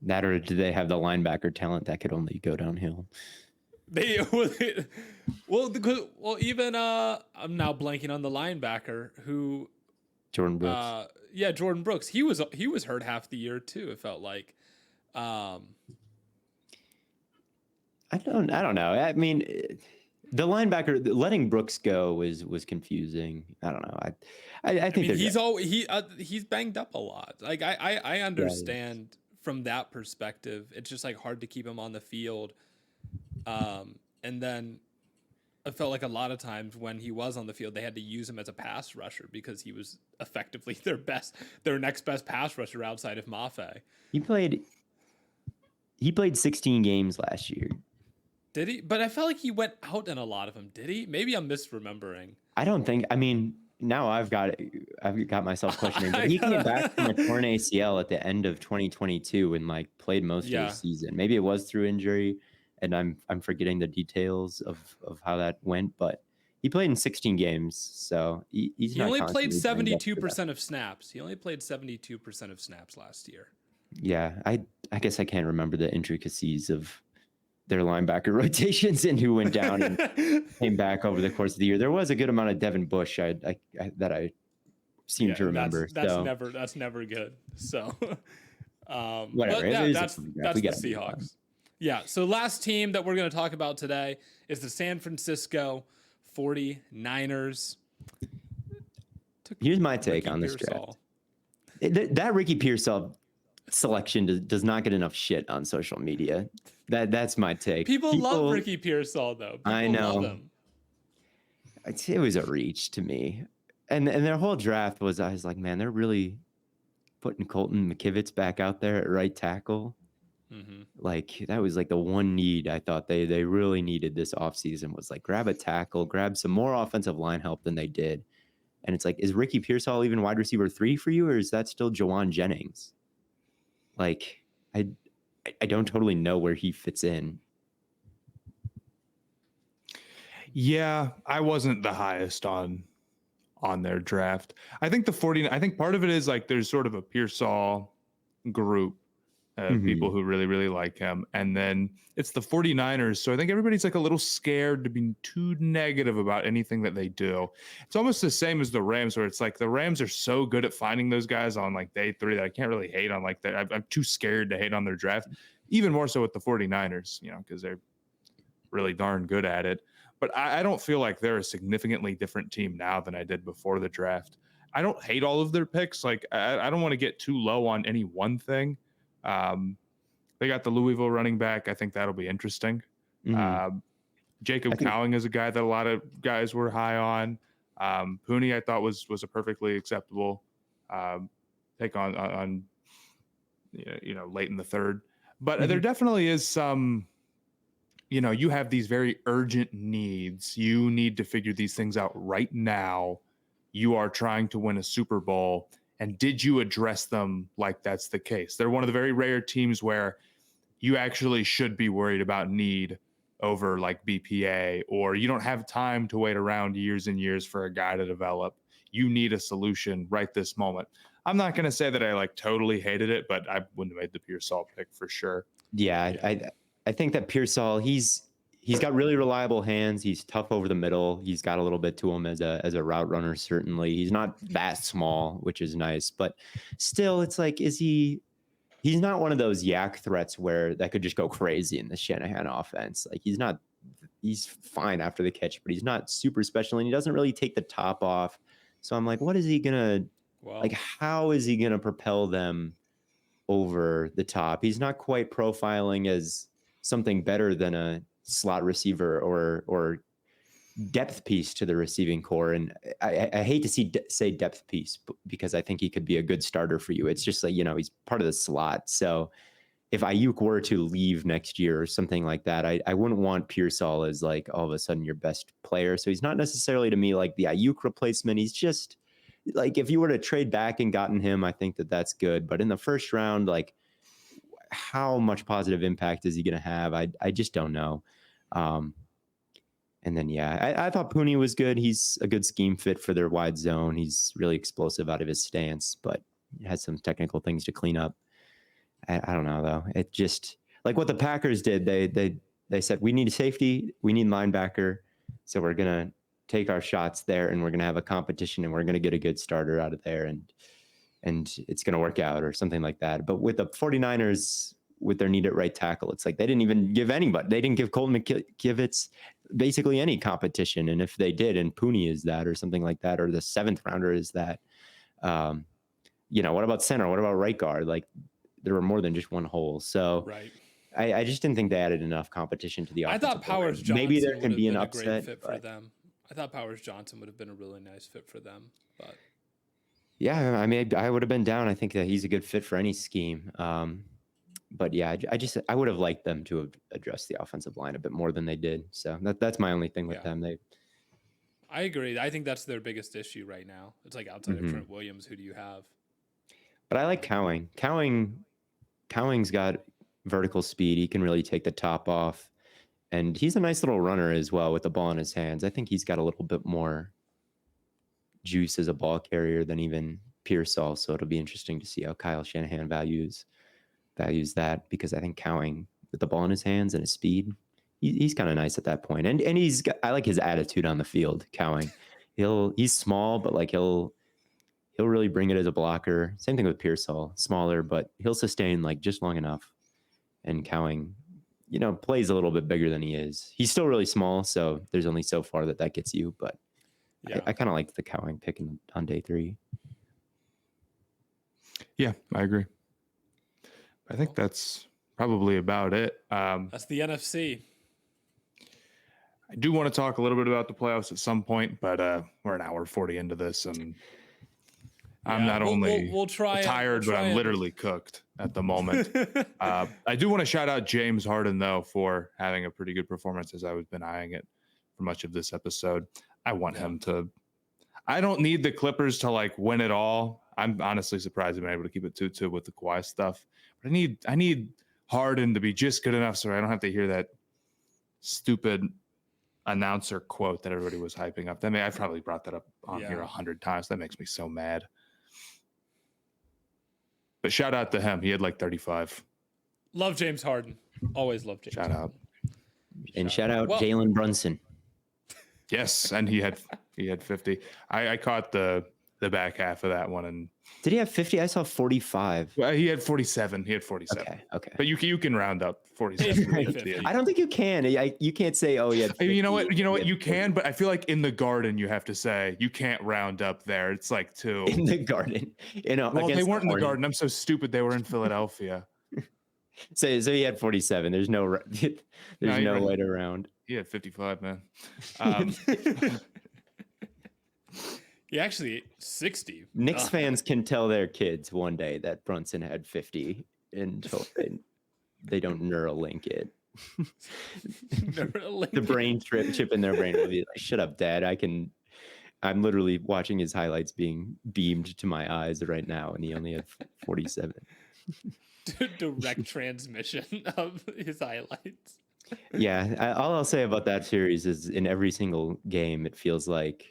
that, or do they have the linebacker talent that could only go downhill? They even I'm now blanking on the linebacker who Jordan Brooks. Jordan Brooks. He was hurt half the year too. It felt like. I don't know. I mean, the linebacker letting Brooks go was confusing. I don't know. I think he's banged up a lot. Like I understand from that perspective. It's just like hard to keep him on the field. And then I felt like a lot of times when he was on the field, they had to use him as a pass rusher because he was effectively their next best pass rusher outside of Mafe. He played 16 games last year. Did he? But I felt like he went out in a lot of them. Did he? Maybe I'm misremembering. I don't think. I mean, now I've got myself questioning. But he came back from a torn ACL at the end of 2022 and like played most of the season. Maybe it was through injury, and I'm forgetting the details of how that went. But he played in 16 games, so he only played 72% of snaps. He only played 72% of snaps last year. Yeah, I guess I can't remember the intricacies of their linebacker rotations and who went down and came back over the course of the year. There was a good amount of Devin Bush that I seem to remember. That's never good. So whatever. That's the Seahawks. Yeah. So last team that we're going to talk about today is the San Francisco 49ers. Here's my take on this draft. That Ricky Pearsall selection does not get enough shit on social media. That's my take. People love Ricky Pearsall though. I know. Love him. It was a reach to me, and their whole draft was. I was like, man, they're really putting Colton McKivitz back out there at right tackle. Mm-hmm. Like that was like the one need I thought they really needed this offseason was like grab a tackle, grab some more offensive line help than they did. And it's like, is Ricky Pearsall even wide receiver 3 for you, or is that still Jawan Jennings? Like, I don't totally know where he fits in. Yeah, I wasn't the highest on their draft. I think I think part of it is like there's sort of a Pearsall group of people who really, really like him. And then it's the 49ers. So I think everybody's like a little scared to be too negative about anything that they do. It's almost the same as the Rams, where it's like the Rams are so good at finding those guys on like day 3 that I can't really hate on like that. I'm too scared to hate on their draft, even more so with the 49ers, because they're really darn good at it. But I don't feel like they're a significantly different team now than I did before the draft. I don't hate all of their picks. Like I don't want to get too low on any one thing. They got the Louisville running back. I think that'll be interesting. Jacob Cowing is a guy that a lot of guys were high on. Pooney I thought was a perfectly acceptable take on late in the third. But there definitely is some, you have these very urgent needs. You need to figure these things out right now. You are trying to win a Super Bowl. And did you address them like that's the case? They're one of the very rare teams where you actually should be worried about need over like BPA, or you don't have time to wait around years and years for a guy to develop. You need a solution right this moment. I'm not going to say that I like totally hated it, but I wouldn't have made the Pearsall pick for sure. Yeah, I think that Pearsall, he's got really reliable hands. He's tough over the middle. He's got a little bit to him as a route runner. Certainly, he's not that small, which is nice. But still, it's like, he's not one of those yak threats where that could just go crazy in the Shanahan offense. Like he's fine after the catch, but he's not super special, and he doesn't really take the top off. So I'm like, what is he gonna like? How is he gonna propel them over the top? He's not quite profiling as something better than a slot receiver or depth piece to the receiving core. And I hate to say depth piece because I think he could be a good starter for you. It's just like, he's part of the slot. So if Ayuk were to leave next year or something like that, I wouldn't want Pearsall as like all of a sudden your best player. So he's not necessarily to me like the Ayuk replacement. He's just like, if you were to trade back and gotten him, I think that's good. But in the first round, like, how much positive impact is he going to have? I just don't know. And then, I thought Pooney was good. He's a good scheme fit for their wide zone. He's really explosive out of his stance, but has some technical things to clean up. I don't know though. It just like what the Packers did. They said we need safety, we need linebacker, so we're gonna take our shots there, and we're gonna have a competition, and we're gonna get a good starter out of there, and it's gonna work out or something like that. But with the 49ers, with their need at right tackle, it's like they didn't even give anybody. They didn't give Colton McKivitz basically any competition, and if they did, and Pooney is that or something like that, or the 7th rounder is that. What about center? What about right guard? Like, there were more than just one hole. So right. I just didn't think they added enough competition to the offense. I thought Powers Johnson maybe there can be an upset, a great fit for them. I thought Powers Johnson would have been a really nice fit for them. But yeah, I mean, I would have been down. I think that he's a good fit for any scheme. But yeah, I would have liked them to have addressed the offensive line a bit more than they did. So that's my only thing with them. I agree. I think that's their biggest issue right now. It's like outside of Trent Williams, who do you have? But I like Cowing. Cowing's got vertical speed. He can really take the top off. And he's a nice little runner as well with the ball in his hands. I think he's got a little bit more juice as a ball carrier than even Pearsall. So it'll be interesting to see how Kyle Shanahan values that, because I think Cowing with the ball in his hands and his speed, he's kind of nice at that point. And I like his attitude on the field, Cowing. He's small, but like he'll really bring it as a blocker. Same thing with Pearsall, smaller, but he'll sustain like just long enough. And Cowing, plays a little bit bigger than he is. He's still really small, so there's only so far that gets you. But yeah. I kind of like the Cowing pick on day 3. Yeah, I agree. I think that's probably about it. That's the NFC. I do want to talk a little bit about the playoffs at some point, but we're an hour 40 into this, and I'm not only tired, but I'm literally cooked at the moment. I do want to shout out James Harden, though, for having a pretty good performance, as I've been eyeing it for much of this episode. I want him to – I don't need the Clippers to, like, win it all. I'm honestly surprised they've been able to keep it 2-2 with the Kawhi stuff. But I need Harden to be just good enough so I don't have to hear that stupid announcer quote that everybody was hyping up. I've probably brought that up on here 100 times. That makes me so mad. But shout out to him. He had like 35. Love James Harden. Always love James. Shout out. And shout out Jalen Brunson. Yes, and he had 50. I caught the back half of that one. And did he have 50? I saw 45. Well, he had 47. Okay. But you can round up 47. I don't think you can. You can't say, oh, yeah. You know what? You can, but I feel like in the Garden, you have to say you can't round up there. It's like 2. In the Garden. Well, they weren't in the Garden. I'm so stupid. They were in Philadelphia. So he had 47. There's no way to round. He had 55, man. He actually 60. Knicks fans can tell their kids one day that Brunson had 50 until they don't Neuralink it. The brain chip in their brain will be like, shut up, Dad. I'm literally watching his highlights being beamed to my eyes right now, and he only had 47. Direct transmission of his highlights. Yeah, all I'll say about that series is in every single game, it feels like,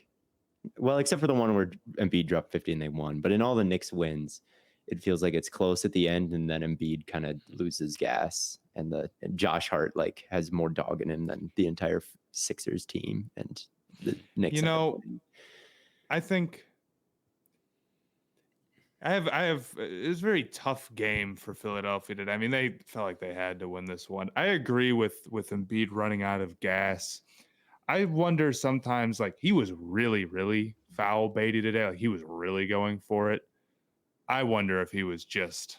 well, except for the one where Embiid dropped 50 and they won, but in all the Knicks wins, it feels like it's close at the end, and then Embiid kind of loses gas, and Josh Hart like has more dog in him than the entire Sixers team, and the Knicks. I think I have it was a very tough game for Philadelphia today. I mean, they felt like they had to win this one. I agree with Embiid running out of gas. I wonder sometimes, like, he was really, really foul baited today. Like, he was really going for it. I wonder if he was just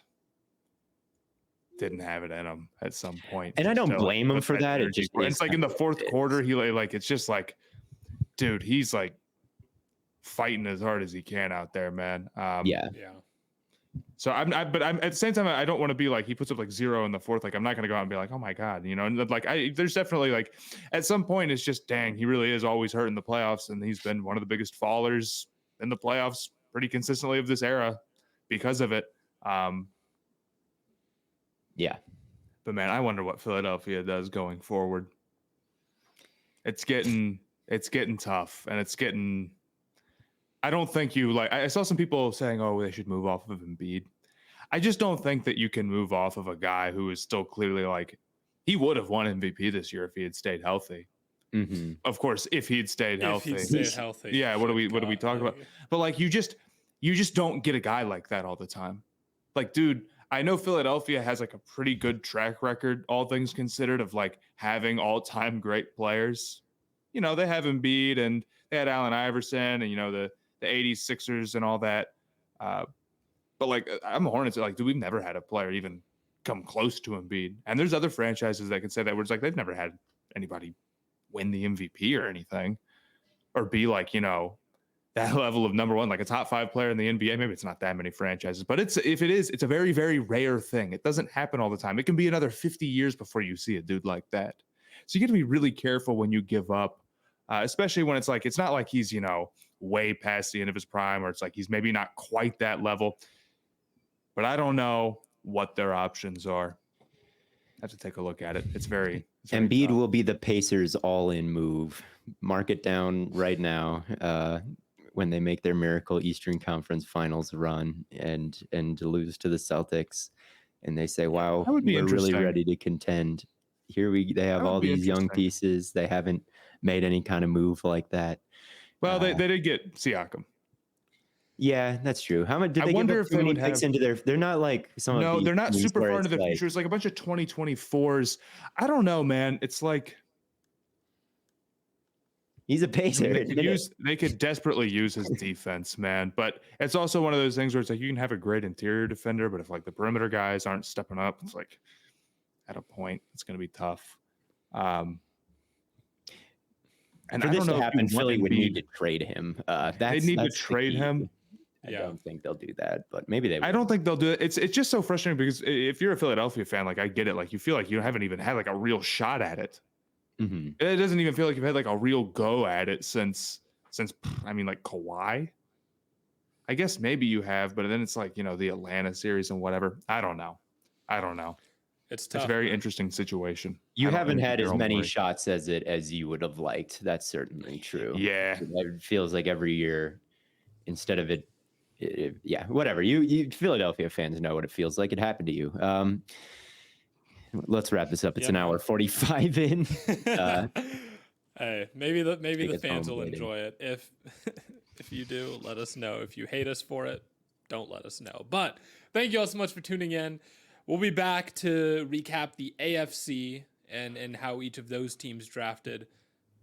didn't have it in him at some point. And I don't blame him for that. It's like in the fourth quarter, he like it's just like, dude, he's like fighting as hard as he can out there, man. Yeah. So I'm at the same time, I don't want to be like, he puts up like 0 in the fourth. Like, I'm not going to go out and be like, oh my God, and like, there's definitely like at some point it's just, dang, he really is always hurt in the playoffs. And he's been one of the biggest fallers in the playoffs pretty consistently of this era because of it. Yeah. But man, I wonder what Philadelphia does going forward. It's getting tough, and it's getting I don't think you like. I saw some people saying, "Oh, they should move off of Embiid." I just don't think that you can move off of a guy who is still clearly like he would have won MVP this year if he had stayed healthy. Mm-hmm. Of course, if he'd stayed healthy. Yeah. What do we talk about? But like you just don't get a guy like that all the time. Like, dude, I know Philadelphia has like a pretty good track record, all things considered, of like having all-time great players. You know, they have Embiid and they had Allen Iverson and, you know, the 80s Sixers and all that. But like, I'm a Hornets. Like, dude, we've never had a player even come close to Embiid. And there's other franchises that can say that where it's like they've never had anybody win the MVP or anything or be like, you know, that level of number one, like a top 5 player in the NBA. Maybe it's not that many franchises, but if it is, it's a very, very rare thing. It doesn't happen all the time. It can be another 50 years before you see a dude like that. So you got to be really careful when you give up, especially when it's like, it's not like he's, you know, way past the end of his prime, or it's like he's maybe not quite that level. But I don't know what their options are. I have to take a look at it. It's very Embiid tough. will be the Pacers' all-in move. Mark it down right now. When they make their miracle Eastern Conference Finals run and lose to the Celtics, and they say, "Wow, we're really ready to contend." They have all these young pieces. They haven't made any kind of move like that. Well, they did get Siakam. Yeah, that's true. How much did they wonder give up too many picks into their? They're not like some. No, they're not super far into the like, future. It's like a bunch of 2024s. I don't know, man. It's like he's a Pacer. They could desperately use his defense, man. But it's also one of those things where it's like you can have a great interior defender, but if like the perimeter guys aren't stepping up, it's like at a point it's going to be tough. And for this to happen, Philly would need to trade him. They need to trade him. I don't think they'll do that, but maybe they will. I don't think they'll do it. It's just so frustrating because if you're a Philadelphia fan, like I get it. Like you feel like you haven't even had like a real shot at it. Mm-hmm. It doesn't even feel like you've had like a real go at it since I mean like Kawhi. I guess maybe you have, but then it's like, you know, the Atlanta series and whatever. I don't know. It's tough. It's a very interesting situation. You haven't had as many shots as you would have liked. That's certainly true. Yeah. It feels like every year, instead of it yeah, whatever. You Philadelphia fans know what it feels like. It happened to you. Let's wrap this up. It's an hour 45 in. Hey, maybe the fans will enjoy it. If you do, let us know. If you hate us for it, don't let us know. But thank you all so much for tuning in. We'll be back to recap the AFC and how each of those teams drafted.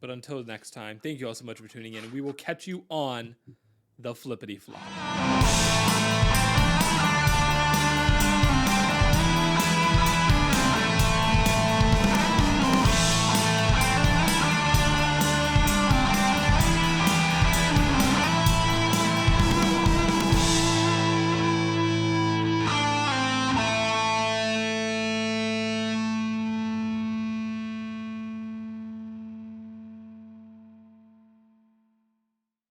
But until next time, thank you all so much for tuning in. We will catch you on the flippity flop.